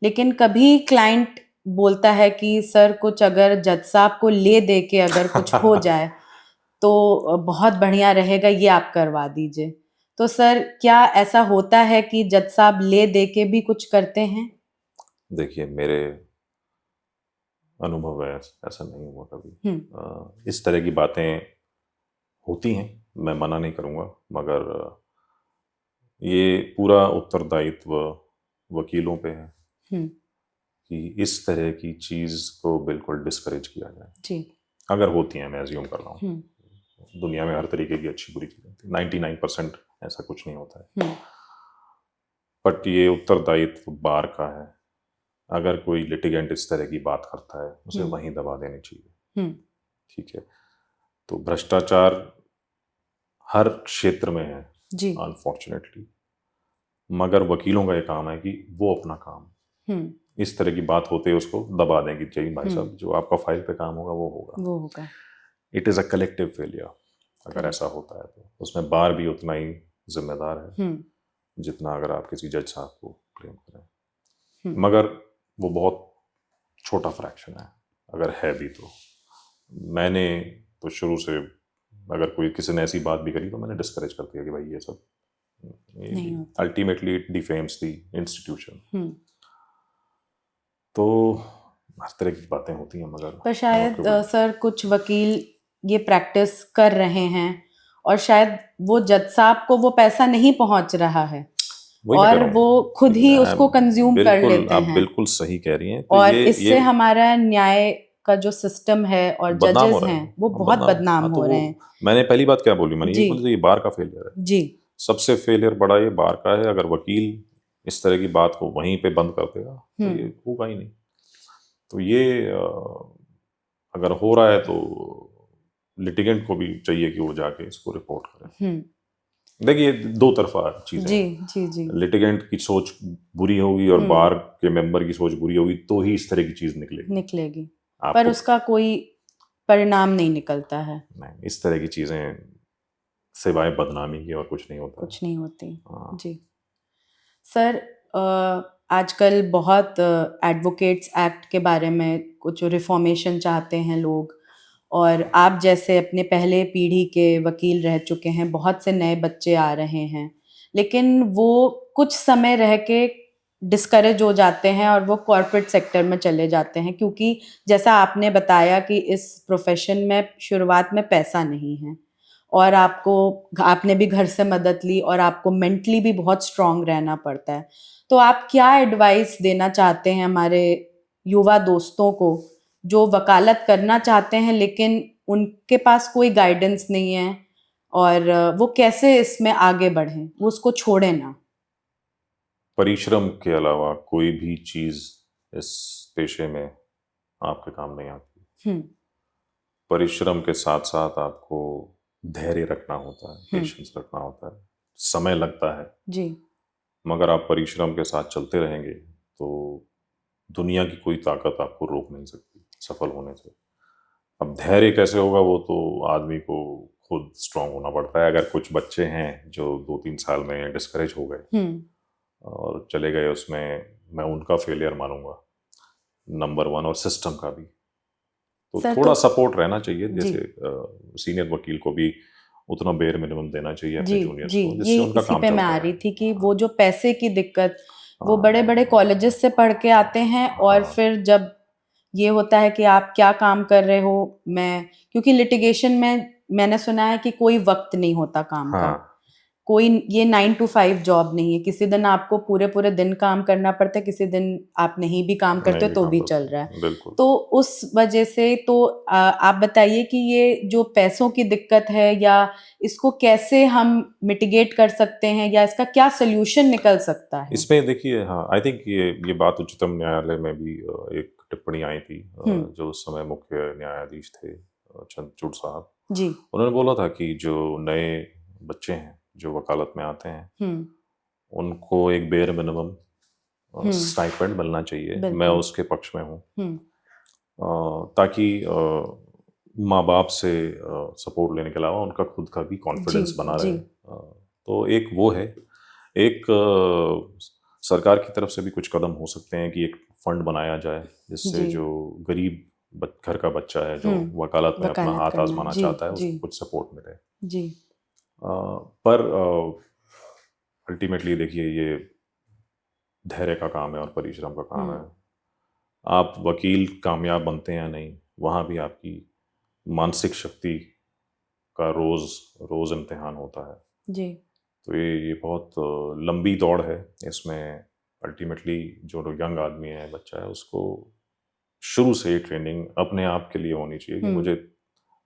लेकिन कभी क्लाइंट बोलता है कि सर कुछ अगर जज साहब को ले दे के अगर कुछ हो जाए तो बहुत बढ़िया रहेगा, ये आप करवा दीजिए। तो सर क्या ऐसा होता है कि जज साहब ले दे के भी कुछ करते हैं? देखिए, मेरे अनुभव है ऐसा नहीं हुआ कभी। इस तरह की बातें होती हैं, मैं मना नहीं करूँगा, मगर ये पूरा उत्तरदायित्व वकीलों पे है कि इस तरह की चीज़ को बिल्कुल डिस्करेज किया जाए। जी। अगर होती हैं, मैं अज्यूम कर रहा हूँ, दुनिया में हर तरीके की अच्छी बुरी चीज़ें होती हैं, 99% ऐसा कुछ नहीं होता है। बट ये उत्तरदायित्व बार का है, अगर कोई लिटिगेंट इस तरह की बात करता है उसे वहीं दबा देनी चाहिए। ठीक है। तो भ्रष्टाचार हर क्षेत्र में है अनफॉर्चुनेटली, मगर वकीलों का ये काम है कि वो अपना काम इस तरह की बात होते उसको दबा दें कि चाहिए भाई साहब जो आपका फाइल पे काम होगा वो होगा। It is a collective failure अगर ऐसा होता है तो उसमें बार भी उतना ही जिम्मेदार है जितना अगर आप किसी जज साहब को ब्लेम करें, मगर वो बहुत छोटा फ्रैक्शन है अगर है भी तो। मैंने तो शुरू से अगर कोई किसी ने ऐसी बात भी करी तो मैंने डिस्करेज कर दिया कि भाई ये सब अल्टीमेटली इट डिफेम्स द इंस्टीट्यूशन। तो हर तरह की बातें होती हैं, मगर पर शायद सर कुछ वकील ये प्रैक्टिस कर रहे हैं और शायद वो जज साहब को वो पैसा नहीं पहुंच रहा है और वो खुद ही उसको कंज्यूम कर लेते हैं। आप बिल्कुल सही कह रही हैं। तो और इससे हमारा न्याय का जो सिस्टम है और जजेस हैं वो बहुत बदनाम हो रहे हैं। मैंने पहली बात क्या बोली, मैंने ये बोली ये बार का फेलियर है जी। सबसे फेलियर बड़ा ये बार का है। अगर वकील इस तरह की बात को वहीं पे बंद कर देगा तो ये होगा ही नहीं। तो ये अगर हो रहा है तो लिटिगेंट को भी चाहिए कि वो जाके इसको रिपोर्ट करे। देखिए दो तरफा चीजें जी जी जी। लिटिगेंट की सोच बुरी होगी और बार के मेंबर की सोच बुरी होगी तो ही इस तरह की चीज निकलेगी पर उसका कोई परिणाम नहीं निकलता है। नहीं, इस तरह की चीजें सिवाय बदनामी के और कुछ नहीं होता। कुछ नहीं होती। हाँ। जी सर, आजकल बहुत एडवोकेट्स एक्ट के बारे में कुछ रिफॉर्मेशन चाहते हैं लोग, और आप जैसे अपने पहले पीढ़ी के वकील रह चुके हैं, बहुत से नए बच्चे आ रहे हैं, लेकिन वो कुछ समय रह के डिस्करेज हो जाते हैं और वो कॉर्पोरेट सेक्टर में चले जाते हैं, क्योंकि जैसा आपने बताया कि इस प्रोफेशन में शुरुआत में पैसा नहीं है, और आपने भी घर से मदद ली और आपको मेंटली भी बहुत स्ट्रांग रहना पड़ता है। तो आप क्या एडवाइस देना चाहते हैं हमारे युवा दोस्तों को जो वकालत करना चाहते हैं लेकिन उनके पास कोई गाइडेंस नहीं है, और वो कैसे इसमें आगे बढ़ें, वो उसको छोड़े ना? परिश्रम के अलावा कोई भी चीज इस पेशे में आपके काम नहीं आती। परिश्रम के साथ साथ आपको धैर्य रखना होता है, पेशेंस रखना होता है, समय लगता है जी। मगर आप परिश्रम के साथ चलते रहेंगे तो दुनिया की कोई ताकत आपको रोक नहीं सकती सफल होने से। अब धैर्य कैसे होगा वो तो आदमी को खुद स्ट्रांग होना पड़ता है। अगर कुछ बच्चे हैं जो 2-3 साल में डिस्करेज हो गए और चले गए, उसमें मैं उनका फेलियर मानूंगा नंबर 1, और सिस्टम का भी। तो थोड़ा सपोर्ट रहना चाहिए, जैसे सीनियर वकील को भी उतना बेयर मिनिमम देना चाहिए अपने जूनियर्स को, जिससे उनका काम चलता है। मैं आ रही थी कि वो जो पैसे की दिक्कत, वो बड़े बड़े कॉलेजेस से पढ़ के आते हैं और फिर जब ये होता है कि आप क्या काम कर रहे हो, क्योंकि लिटिगेशन में मैंने सुना है कि कोई वक्त नहीं होता काम का, कोई ये 9 to 5 जॉब नहीं है। किसी दिन आपको पूरे दिन काम करना पड़ता है, किसी दिन आप नहीं भी काम करते तो भी चल रहा है। तो उस वजह से तो आप बताइए कि ये जो पैसों की दिक्कत है, या इसको कैसे हम मिटिगेट कर सकते हैं, या इसका क्या सोल्यूशन निकल सकता है? इसमें देखिए, हाँ, आई थिंक ये बात उच्चतम न्यायालय में भी एक टिप्पणी आई थी, जो उस समय मुख्य न्यायाधीश थे चंद्रचूड़ साहब जी। उन्होंने बोला था कि जो नए बच्चे हैं जो वकालत में आते हैं उनको एक बेयर मिनिमम स्टाइपेंड मिलना चाहिए। मैं उसके पक्ष में हूँ, ताकि माँ बाप से सपोर्ट लेने के अलावा उनका खुद का भी कॉन्फिडेंस बना रहे। तो एक वो है, एक सरकार की तरफ से भी कुछ कदम हो सकते हैं कि एक फंड बनाया जाए जिससे जो गरीब घर का बच्चा है जो वकालत में अपना हाथ आजमाना चाहता है उसको कुछ सपोर्ट मिले जी। पर अल्टीमेटली देखिए, ये धैर्य का काम है और परिश्रम का काम है। आप वकील कामयाब बनते हैं या नहीं, वहाँ भी आपकी मानसिक शक्ति का रोज इम्तिहान होता है जी। तो ये बहुत लंबी दौड़ है। इसमें अल्टीमेटली जो यंग आदमी है, बच्चा है, उसको शुरू से ट्रेनिंग अपने आप के लिए होनी चाहिए कि मुझे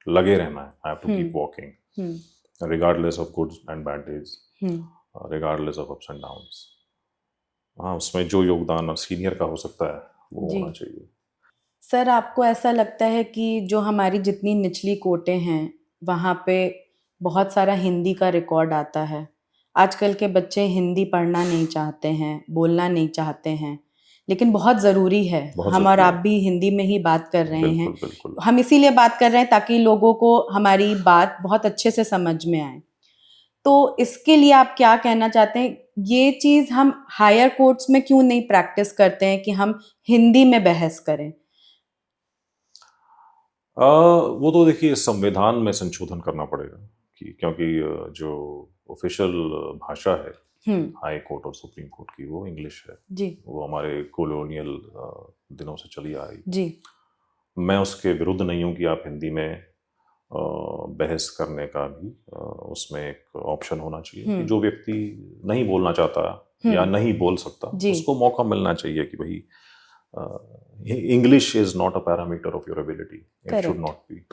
लगे रहना है, I have to keep walking regardless of good and bad days, regardless of ups and downs. हाँ, उसमें जो योगदान सीनियर का हो सकता है वो होना चाहिए। सर, आपको ऐसा लगता है कि जो हमारी जितनी निचली कोर्टें हैं वहाँ पे बहुत सारा हिंदी का रिकॉर्ड आता है? आजकल के बच्चे हिंदी पढ़ना नहीं चाहते हैं, बोलना नहीं चाहते हैं, लेकिन बहुत ज़रूरी है। हम और आप भी हिंदी में ही बात कर रहे हैं। बिल्कुल। हम इसीलिए बात कर रहे हैं ताकि लोगों को हमारी बात बहुत अच्छे से समझ में आए। तो इसके लिए आप क्या कहना चाहते हैं? ये चीज़ हम हायर कोर्ट्स में क्यों नहीं प्रैक्टिस करते हैं कि हम हिंदी में बहस करें? वो तो देखिए संविधान में संशोधन करना पड़ेगा क्योंकि जो ऑफिशियल भाषा है हाई कोर्ट और सुप्रीम कोर्ट की वो इंग्लिश है जी। वो हमारे कॉलोनियल दिनों से चली आ रही जी। मैं उसके विरुद्ध नहीं हूँ कि आप हिंदी में बहस करने का भी उसमें एक ऑप्शन होना चाहिए कि जो व्यक्ति नहीं बोलना चाहता या नहीं बोल सकता उसको मौका मिलना चाहिए कि भाई English is not a parameter of your ability, it should not be.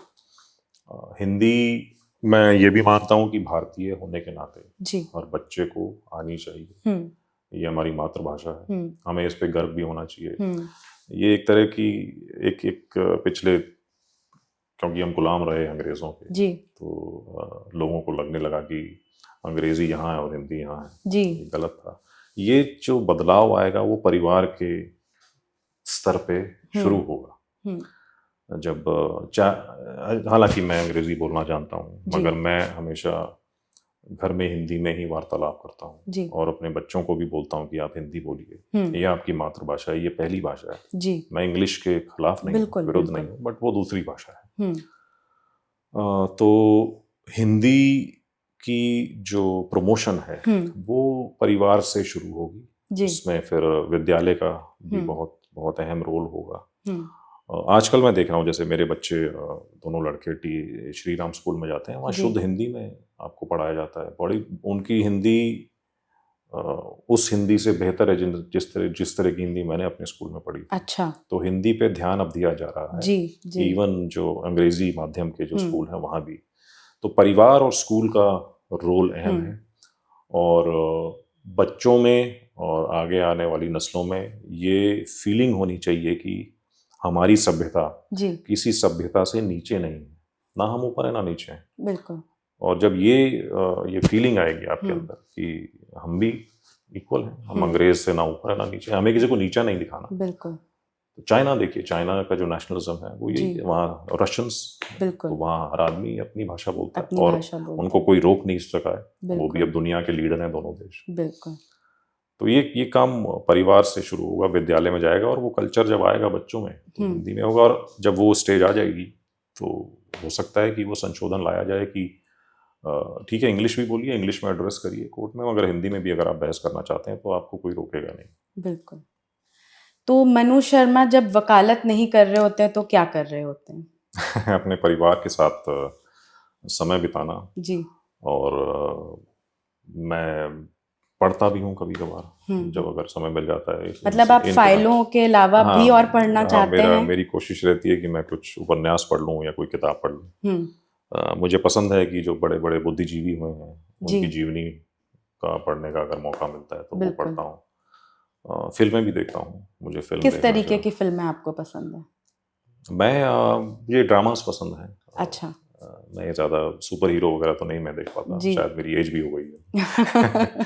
Hindi मैं ये भी मानता हूँ कि भारतीय होने के नाते हर बच्चे को आनी चाहिए। ये हमारी मातृभाषा है, हमें इस पे गर्व भी होना चाहिए। ये एक तरह की एक पिछले, क्योंकि हम गुलाम रहे अंग्रेजों के जी। तो लोगों को लगने लगा कि अंग्रेजी यहाँ है और हिंदी यहाँ है जी। ये गलत था। ये जो बदलाव आएगा वो परिवार के स्तर पे शुरू होगा। जब हालांकि मैं अंग्रेजी बोलना जानता हूँ मगर मैं हमेशा घर में हिंदी में ही वार्तालाप करता हूँ और अपने बच्चों को भी बोलता हूँ कि आप हिंदी बोलिए, ये आपकी मातृभाषा है, ये पहली भाषा है जी। मैं इंग्लिश के खिलाफ नहीं हूँ, विरुद्ध नहीं हूँ, बट वो दूसरी भाषा है। तो हिंदी की जो प्रमोशन है वो परिवार से शुरू होगी, उसमें फिर विद्यालय का भी बहुत बहुत अहम रोल होगा। आजकल मैं देख रहा हूँ जैसे मेरे बच्चे दोनों लड़के श्री राम स्कूल में जाते हैं, वहाँ शुद्ध हिंदी में आपको पढ़ाया जाता है। बड़ी उनकी हिंदी उस हिंदी से बेहतर है जिस तरह की हिंदी मैंने अपने स्कूल में पढ़ी। अच्छा। तो हिंदी पे ध्यान अब दिया जा रहा है जी। इवन जो अंग्रेजी माध्यम के जो स्कूल हैं वहाँ भी। तो परिवार और स्कूल का रोल अहम है, और बच्चों में और आगे आने वाली नस्लों में ये फीलिंग होनी चाहिए कि हमारी सभ्यता किसी सभ्यता से नीचे नहीं है, ना हम ऊपर है ना नीचे हैं। बिल्कुल। और जब ये फीलिंग आएगी आपके अंदर कि हम भी इक्वल हैं, हम अंग्रेज से ना ऊपर है ना नीचे, हमें किसी को नीचा नहीं दिखाना। बिल्कुल। तो चाइना देखिए, चाइना का जो नेशनलिज्म है वो ये, वहाँ रशियंस, तो वहाँ हर आदमी अपनी भाषा बोलता है और उनको कोई रोक नहीं सका है। वो भी अब दुनिया के लीडर हैं दोनों देश। बिल्कुल। तो ये काम परिवार से शुरू होगा, विद्यालय में जाएगा, और वो कल्चर जब आएगा बच्चों में तो हिंदी में होगा। और जब वो स्टेज आ जाएगी तो हो सकता है कि वो संशोधन लाया जाए कि ठीक है इंग्लिश भी बोलिए, इंग्लिश में एड्रेस करिए कोर्ट में, मगर हिंदी में भी अगर आप बहस करना चाहते हैं तो आपको कोई रोकेगा नहीं। बिल्कुल। तो मनु शर्मा जब वकालत नहीं कर रहे होते हैं तो क्या कर रहे होते हैं? अपने परिवार के साथ समय बिताना जी। और मैं पढ़ता भी हूँ कभी कभार जब अगर समय मिल जाता है। मतलब आप फाइलों के अलावा भी और पढ़ना चाहते हैं? मेरी कोशिश रहती है कि मैं कुछ उपन्यास पढ़ लूँ या कोई किताब पढ़ लूँ। मुझे पसंद है कि जो बड़े बड़े बुद्धिजीवी हुए हैं उनकी जीवनी का पढ़ने का अगर मौका मिलता है तो वो पढ़ता हूँ। फिल्में भी देखता हूँ, मुझे फिल्म किस तरीके की फिल्में आपको पसंद है? मुझे ड्रामास पसंद है। अच्छा। मैं ज़्यादा सुपर हीरो वगैरह तो नहीं मैं देख पाता, शायद मेरी एज भी हो गई है।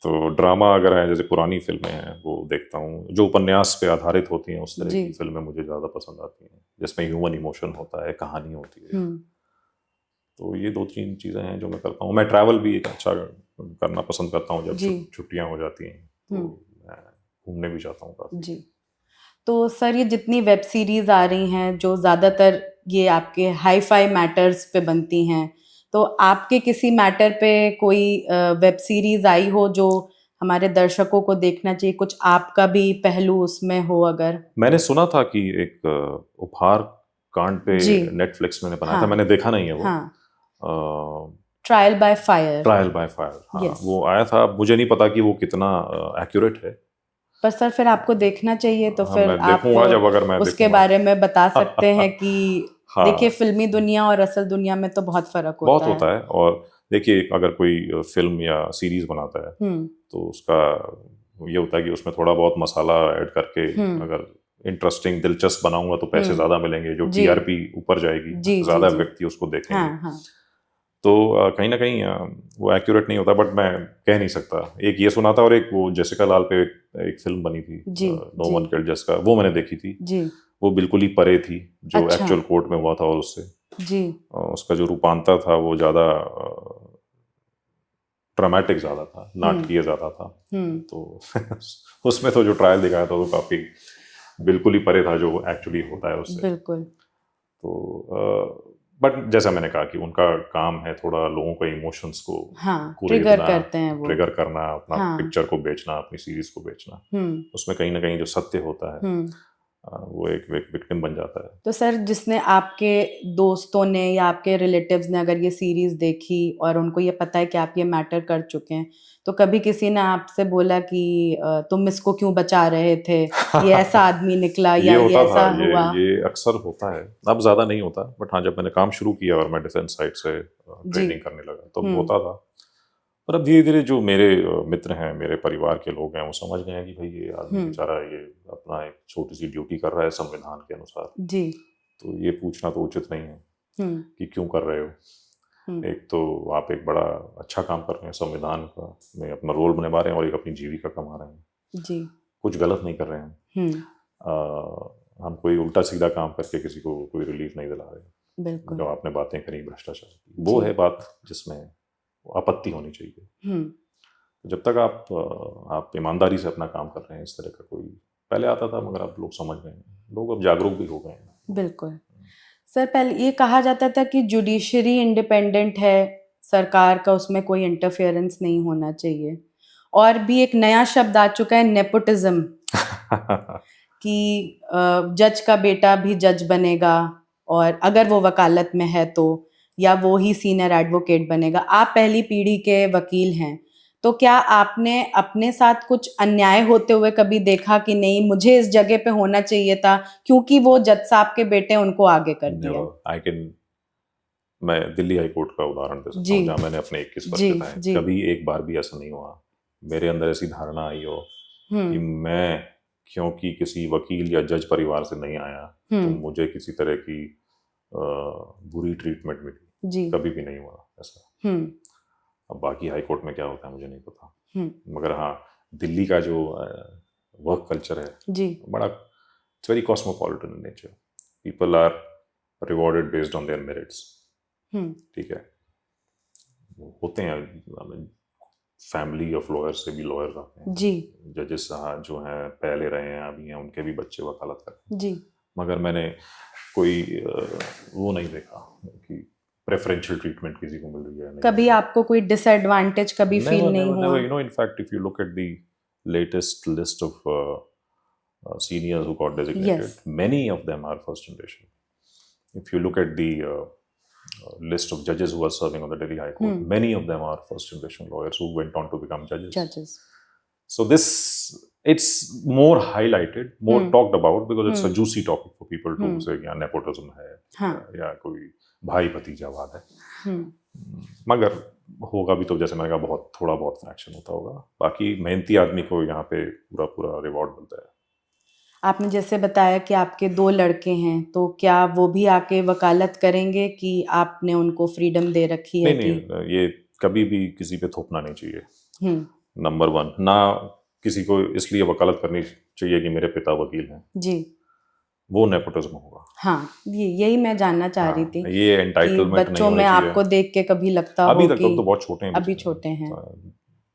तो ड्रामा अगर है, जैसे पुरानी फिल्में हैं वो देखता हूँ, जो उपन्यास पे आधारित होती हैं उस तरह की फिल्में मुझे ज़्यादा पसंद आती हैं, जिसमें ह्यूमन इमोशन होता है, कहानी होती है। तो ये 2-3 चीज़ें हैं जो मैं करता हूँ। मैं ट्रैवल भी एक अच्छा करना पसंद करता हूँ, जब छुट्टियाँ हो जाती हैं तो मैं घूमने भी जाता हूँ काफ़ी। जी। तो सर ये जितनी वेब सीरीज आ रही हैं जो ज़्यादातर ये आपके हाई फाई मैटर्स पे बनती हैं, तो आपके किसी मैटर पे कोई वेब सीरीज आई हो जो हमारे दर्शकों को देखना चाहिए, कुछ आपका भी पहलू उसमें हो अगर? मैंने सुना था कि एक उपहार कांड पे नेटफ्लिक्स में बनाया था, मैंने देखा नहीं है वो। Trial by fire. हाँ, वो आया था। मुझे नहीं पता कि वो कितना एक्यूरेट है, पर सर फिर आपको देखना चाहिए, तो फिर मैं देखूंगा जब अगर मैं उसके बारे में बता सकते हैं कि देखिए फिल्मी दुनिया और असल दुनिया में तो बहुत फर्क होता है। और देखिए अगर कोई फिल्म या सीरीज बनाता है तो उसका ये होता है कि उसमें थोड़ा बहुत मसाला ऐड करके अगर इंटरेस्टिंग दिलचस्प बनाऊंगा तो पैसे ज्यादा मिलेंगे, जो टीआरपी ऊपर जाएगी, ज्यादा व्यक्ति उसको देखेंगे। तो कहीं ना कहीं वो एक्यूरेट नहीं होता, बट मैं कह नहीं सकता। एक ये सुना था, और एक वो जेसिका लाल पे एक फिल्म बनी थी, नो वन किल्ड जेसिका, वो मैंने देखी थी जी। वो बिल्कुल ही परे थी जो एक्चुअल कोर्ट में हुआ था, और उससे जी उसका जो रूपांतर था वो ज़्यादा ड्रामेटिक ज़्यादा था, नाटकीय ज़्यादा था। तो उसमें तो जो ट्रायल दिखाया था वो काफ़ी बिल्कुल ही परे था जो एक्चुअली होता है उससे। बिल्कुल। तो बट जैसा मैंने कहा कि उनका काम है थोड़ा लोगों के इमोशंस को ट्रिगर करते हैं वो, ट्रिगर करना, अपना पिक्चर को बेचना, अपनी सीरीज को बेचना। उसमें कहीं ना कहीं जो सत्य होता है वो एक विक्टिम बन जाता है। तो सर जिसने आपके दोस्तों ने या आपके रिलेटिव्स ने अगर ये सीरीज देखी और उनको ये पता है कि आप ये मैटर कर चुके हैं, तो कभी किसी ने आपसे बोला कि तुम इसको क्यों बचा रहे थे, ये ऐसा आदमी निकला या ये ऐसा हुआ? ये अक्सर होता है, अब ज्यादा नहीं होता, बट हाँ जब मैंने काम शुरू किया और मैं डिफेंस साइड से ट्रेनिंग करने लगा तो होता था। पर अब धीरे धीरे जो मेरे मित्र हैं, मेरे परिवार के लोग हैं, वो समझ गए हैं कि भाई ये आदमी बेचारा ये अपना एक छोटी सी ड्यूटी कर रहा है संविधान के अनुसार जी, तो ये पूछना तो उचित नहीं है कि क्यों कर रहे हो। एक तो आप एक बड़ा अच्छा काम कर रहे हैं, संविधान का में अपना रोल निभा रहे हैं और एक अपनी जीविका कमा रहे हैं जी, कुछ गलत नहीं कर रहे हैं। हम कोई उल्टा सीधा काम करके किसी को कोई रिलीफ नहीं दिला रहे। बिल्कुल। जो आपने बातें करी भ्रष्टाचार की, वो है बात जिसमें आपत्ति होनी चाहिए। जब तक आप ईमानदारी से अपना काम कर रहे हैं, इस तरह का कोई पहले आता था मगर अब लोग समझ गए हैं, लोग अब जागरूक भी हो गए हैं। बिल्कुल सर, पहले ये कहा जाता था कि जुडिशरी इंडिपेंडेंट है, सरकार का उसमें कोई इंटरफेरेंस नहीं होना चाहिए, और भी एक नया शब्द आ चुका है नेपोटिज्म कि जज का बेटा भी जज बनेगा, और अगर वो वकालत में है तो, या वो ही सीनियर एडवोकेट बनेगा। आप पहली पीढ़ी के वकील हैं, तो क्या आपने अपने साथ कुछ अन्याय होते हुए कभी देखा कि नहीं मुझे इस जगह पे होना चाहिए था क्योंकि वो जज साहब के बेटे उनको आगे कर दिया? मैं दिल्ली हाई कोर्ट का उदाहरण दे सकता हूँ जहाँ मैंने अपने 21 वर्ष बिताए। कभी एक बार भी ऐसा नहीं हुआ मेरे अंदर ऐसी धारणा आई हो कि मैं क्योंकि किसी वकील या जज परिवार से नहीं आया तो मुझे किसी तरह की बुरी ट्रीटमेंट मिली। कभी भी नहीं हुआ ऐसा। अब बाकी हाई कोर्ट में क्या होता है मुझे नहीं पता, मगर हाँ दिल्ली का जो वर्क कल्चर है बड़ा, it's very cosmopolitan in nature. People are rewarded based on their merits. ठीक है, होते हैं फैमिली ऑफ लॉयर्स से भी लॉयर्स आते हैं जी, जजेस साहब जो हैं पहले रहे हैं अभी हैं, उनके भी बच्चे वकालत करते हैं जी। मगर मैंने कोई वो नहीं देखा कि प्रेफरेंशियल ट्रीटमेंट किसी को मिल रही है। कभी आपको कोई डिसएडवांटेज कभी फील नहीं हुआ? You know, in fact, if you look at the latest list of seniors who got designated, many of them are first generation. If you look at the list of judges who are serving on the Delhi High Court, many of them are first generation lawyers who went on to become judges. So it's more highlighted, more talked about because it's a juicy topic for people to say yeah nepotism है या कोई भाई भतीजावाद है। मगर होगा भी तो जैसे मैंने कहा बहुत थोड़ा बहुत फ्रैक्शन होता होगा, बाकी मेहनती आदमी को यहाँ पे पूरा रिवॉर्ड मिलता है। आपने जैसे बताया कि आपके 2 लड़के हैं, तो क्या वो भी आके वकालत करेंगे कि आपने उनको फ्रीडम दे रखी है? नहीं, ये कभी भी किसी पे थोपना नहीं चाहिए। नंबर 1, ना किसी को इसलिए वकालत करनी चाहिए कि मेरे पिता वकील हैं जी, वो नेपोटिज्म होगा। हाँ, यही मैं जानना चाह रही थी। ये एंटाइटलमेंट बच्चों में आपको देख के कभी लगता हो अभी तक तो बहुत छोटे हैं, अभी छोटे हैं,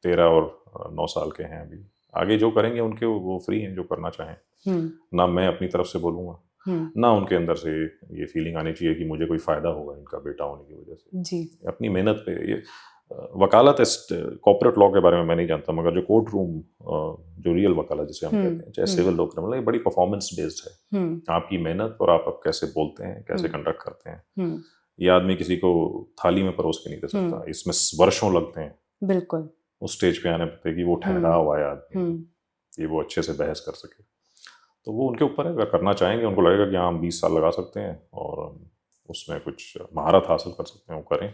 13 और 9 साल के हैं अभी। आगे जो करेंगे उनके वो फ्री हैं जो करना चाहें। ना मैं अपनी तरफ से बोलूँगा, ना उनके अंदर से ये फीलिंग आनी चाहिए कि मुझे कोई फायदा होगा इनका बेटा होने की वजह से जी। अपनी मेहनत पे ये वकालत कॉर्पोरेट लॉ के बारे में मैं नहीं जानता, मगर जो कोर्ट रूम जो रियल वकालत जिसे हम कहते हैं, चाहे सिविल लॉ क्रिमिनल, ये बड़ी परफॉर्मेंस बेस्ड है। आपकी मेहनत और आप कैसे बोलते हैं, कैसे कंडक्ट करते हैं। ये आदमी किसी को थाली में परोस के नहीं दे सकता, इसमें वर्षों लगते हैं बिल्कुल उस स्टेज पे आने पे कि वो ठहरा हुआ है आदमी, ये वो अच्छे से बहस कर सके। तो वो उनके ऊपर है, अगर करना चाहेंगे, उनको लगेगा कि हाँ हम 20 साल लगा सकते हैं और उसमें कुछ महारत हासिल कर सकते हैं, वो करें।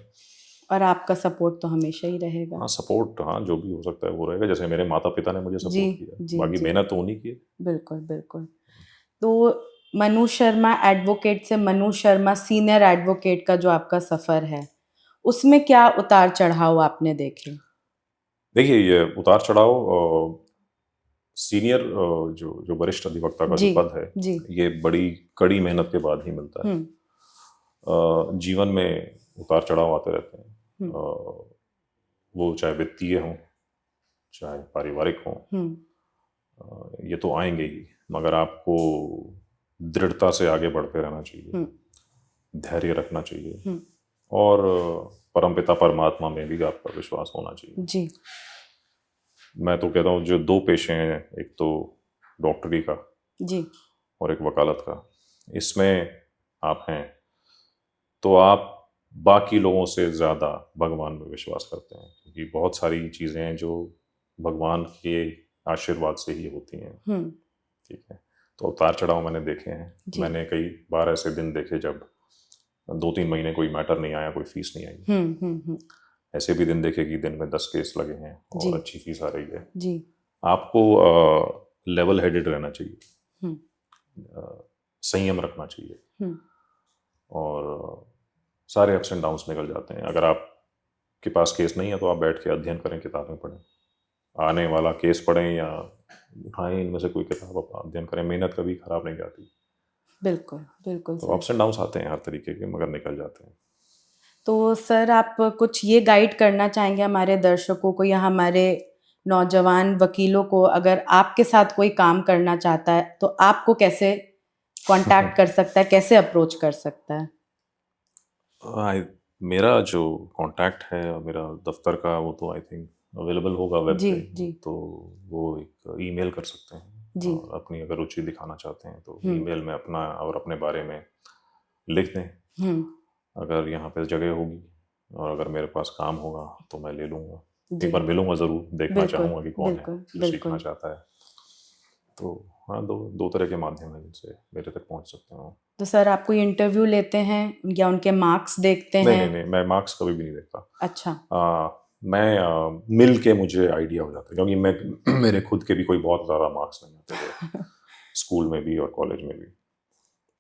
और आपका सपोर्ट तो हमेशा ही रहेगा? हाँ, सपोर्ट हाँ जो भी हो सकता है वो रहेगा, जैसे मेरे माता पिता ने मुझे सपोर्ट किया, बाकी मेहनत तो उन्हीं की है। बिल्कुल बिल्कुल। तो मनु शर्मा एडवोकेट से मनु शर्मा सीनियर एडवोकेट का जो आपका सफ़र है, उसमें क्या उतार चढ़ाव आपने देखे? देखिए, ये उतार चढ़ाव सीनियर जो वरिष्ठ अधिवक्ता का जो पद है, ये बड़ी कड़ी मेहनत के बाद ही मिलता है। जीवन में उतार चढ़ाव आते रहते हैं, वो चाहे वित्तीय हों चाहे पारिवारिक हों, ये तो आएंगे ही, मगर आपको दृढ़ता से आगे बढ़ते रहना चाहिए, धैर्य रखना चाहिए और परमपिता परमात्मा में भी आपका विश्वास होना चाहिए जी। मैं तो कहता हूँ जो 2 पेशे हैं, एक तो डॉक्टरी का जी और एक वकालत का, इसमें आप हैं तो आप बाकी लोगों से ज़्यादा भगवान में विश्वास करते हैं, क्योंकि बहुत सारी चीज़ें हैं जो भगवान के आशीर्वाद से ही होती हैं। ठीक है, तो उतार चढ़ाव मैंने देखे हैं। मैंने कई बार ऐसे दिन देखे जब 2-3 महीने कोई मैटर नहीं आया, कोई फीस नहीं आई। ऐसे भी दिन देखे कि दिन में 10 केस लगे हैं और अच्छी फीस आ रही है जी। आपको लेवल हेडेड रहना चाहिए, संयम रखना चाहिए और सारे अप्स एंड डाउन्स निकल जाते हैं। अगर आपके पास केस नहीं है तो आप बैठ के अध्ययन करें, किताबें पढ़ें, आने वाला केस पढ़ें या उठाएं इनमें से कोई किताब, आप अध्ययन करें, मेहनत कभी खराब नहीं जाती। बिल्कुल बिल्कुल। तो अप्स एंड डाउन्स आते हैं हर तरीके के, मगर निकल जाते हैं। तो सर आप कुछ ये गाइड करना चाहेंगे हमारे दर्शकों को या हमारे नौजवान वकीलों को, अगर आपके साथ कोई काम करना चाहता है तो आपको कैसे कांटेक्ट कर सकता है, कैसे अप्रोच कर सकता है? मेरा जो कांटेक्ट है मेरा दफ्तर का, वो तो आई थिंक अवेलेबल होगा वेब जी, पे। जी। तो वो एक ईमेल कर सकते हैं जी। और अपनी अगर रुचि दिखाना चाहते हैं तो हम्म। ईमेल में अपना और अपने बारे में लिख दें। हम्म। अगर यहाँ पे जगह होगी और अगर मेरे पास काम होगा तो मैं ले लूँगा। जी। एक बार मिलूंगा ज़रूर, देखना बिल्कुल, चाहूँगा कि कौन है बिल्कुल, जो बिल्कुल। सीखना चाहता है। तो हाँ, दो तरह के माध्यम हैं जिनसे मेरे तक पहुँच सकते हो। तो सर आप कोई इंटरव्यू लेते हैं या उनके मार्क्स देखते नहीं हैं? नहीं नहीं, मैं मार्क्स कभी भी नहीं देखता। अच्छा। मैं मिल के मुझे आइडिया हो जाता है, क्योंकि मैं मेरे खुद के भी कोई बहुत ज़्यादा मार्क्स नहीं आते थे स्कूल में भी और कॉलेज में भी।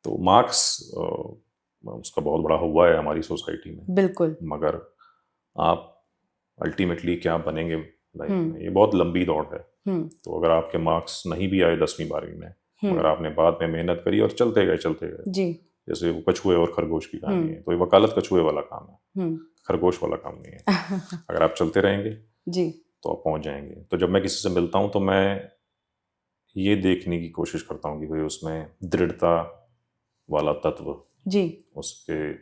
तो मार्क्स उसका बहुत बड़ा हुआ है हमारी सोसाइटी में। बिल्कुल। मगर आप अल्टीमेटली क्या बनेंगे लाइफ में, ये बहुत लंबी दौड़ है। तो अगर आपके मार्क्स नहीं भी आए 10वीं 12वीं में, मगर आपने बाद में मेहनत करी और चलते गए जी। जैसे वो कछुए और खरगोश की कहानी है, तो ये वकालत कछुए वाला काम है, खरगोश वाला काम नहीं है। अगर आप चलते रहेंगे जी, तो आप पहुंच जाएंगे। तो जब मैं किसी से मिलता हूं तो मैं ये देखने की कोशिश करता हूं कि भाई उसमें दृढ़ता वाला तत्व जी, उसके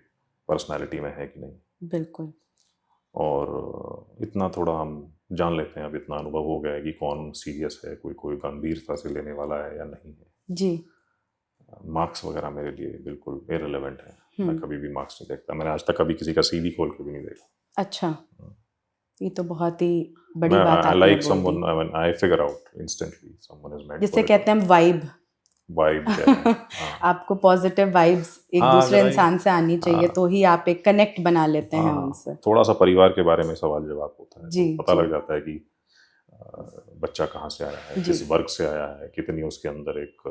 पर्सनालिटी में है कि नहीं। बिल्कुल। और इतना थोड़ा हम जान लेते हैं, अब इतना अनुभव हो गया है कि कौन सीरियस है, कोई गंभीरता से लेने वाला है या नहीं है। जी। मार्क्स वगैरह मेरे लिए बिल्कुल इररिलेवेंट है। मैं कभी भी मार्क्स नहीं देखता। मैंने आज तक कभी किसी का सीवी खोल के भी नहीं देखा। अच्छा, ये तो बहुत ही बड़ी मैं बात आई आपने लाइक बोल दी। Someone, I figure out instantly someone is meant जिसे कहते हैं वाइब। वाइब। हाँ आपको पॉजिटिव वाइब्स एक हाँ, दूसरे अगर इंसान से आनी चाहिए, हाँ तो ही आप एक कनेक्ट बना लेते हैं हाँ, उनसे। थोड़ा सा परिवार के बारे में सवाल जवाब होता है जी, तो पता जी। लग जाता है कि बच्चा कहाँ से आया है, जी। किस वर्ग से आया है, कितनी उसके अंदर एक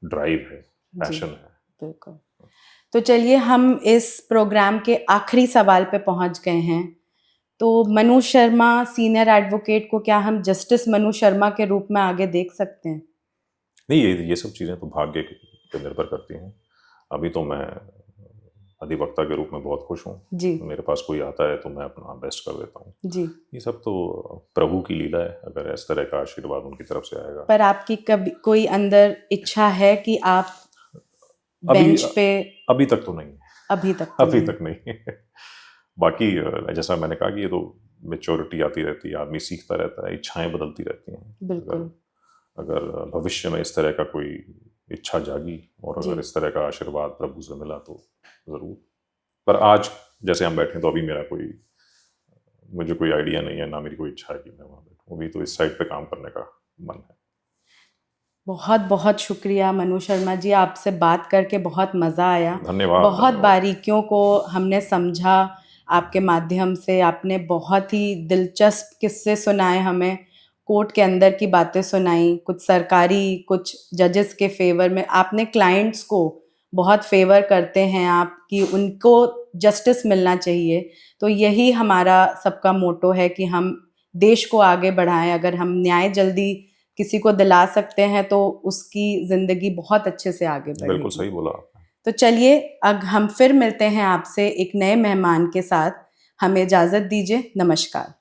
ड्राइव है, पैशन है। बिल्कुल। तो चलिए हम इस प्रोग्राम के आखिरी सवाल पे पहुंच गए हैं। तो मनु शर्मा सीनियर एडवोकेट को क्या हम जस्टिस मनु शर्मा के रूप में आगे देख सकते हैं? नहीं, ये सब चीज़ें तो भाग्य पे निर्भर करती हैं। अभी तो मैं अधिवक्ता के रूप में बहुत खुश हूँ। जी। मेरे पास कोई आता है तो मैं अपना बेस्ट कर देता हूँ। जी। ये सब तो प्रभु की लीला है, अगर इस तरह का आशीर्वाद उनकी तरफ से आएगा। पर आपकी कभी कोई अंदर इच्छा है कि आप बेंच पे? अभी तक तो नहीं है। अभी तक तो अभी नहीं। तक नहीं है। बाकी जैसा मैंने कहा कि ये तो मैच्योरिटी आती रहती है, आदमी सीखता रहता है, इच्छाएं बदलती रहती हैं। बिल्कुल। अगर भविष्य में इस तरह का कोई इच्छा जागी और अगर इस तरह का आशीर्वाद प्रभु से मिला तो ज़रूर। पर आज जैसे हम बैठे तो अभी मुझे कोई आइडिया नहीं है, ना मेरी कोई इच्छा है कि मैं वहाँ बैठूँ। अभी तो इस साइड पे काम करने का मन है। बहुत बहुत शुक्रिया मनु शर्मा जी, आपसे बात करके बहुत मज़ा आया। धन्यवाद। बहुत बारीकियों को हमने समझा आपके माध्यम से। आपने बहुत ही दिलचस्प किस्से सुनाए हमें, कोर्ट के अंदर की बातें सुनाई, कुछ सरकारी, कुछ जजेस के फेवर में। आपने क्लाइंट्स को बहुत फेवर करते हैं आप कि उनको जस्टिस मिलना चाहिए। तो यही हमारा सबका मोटो है कि हम देश को आगे बढ़ाएं। अगर हम न्याय जल्दी किसी को दिला सकते हैं तो उसकी ज़िंदगी बहुत अच्छे से आगे बढ़ेगी। बिल्कुल सही बोला आपने। तो चलिए अब हम फिर मिलते हैं आपसे एक नए मेहमान के साथ। हमें इजाज़त दीजिए। नमस्कार।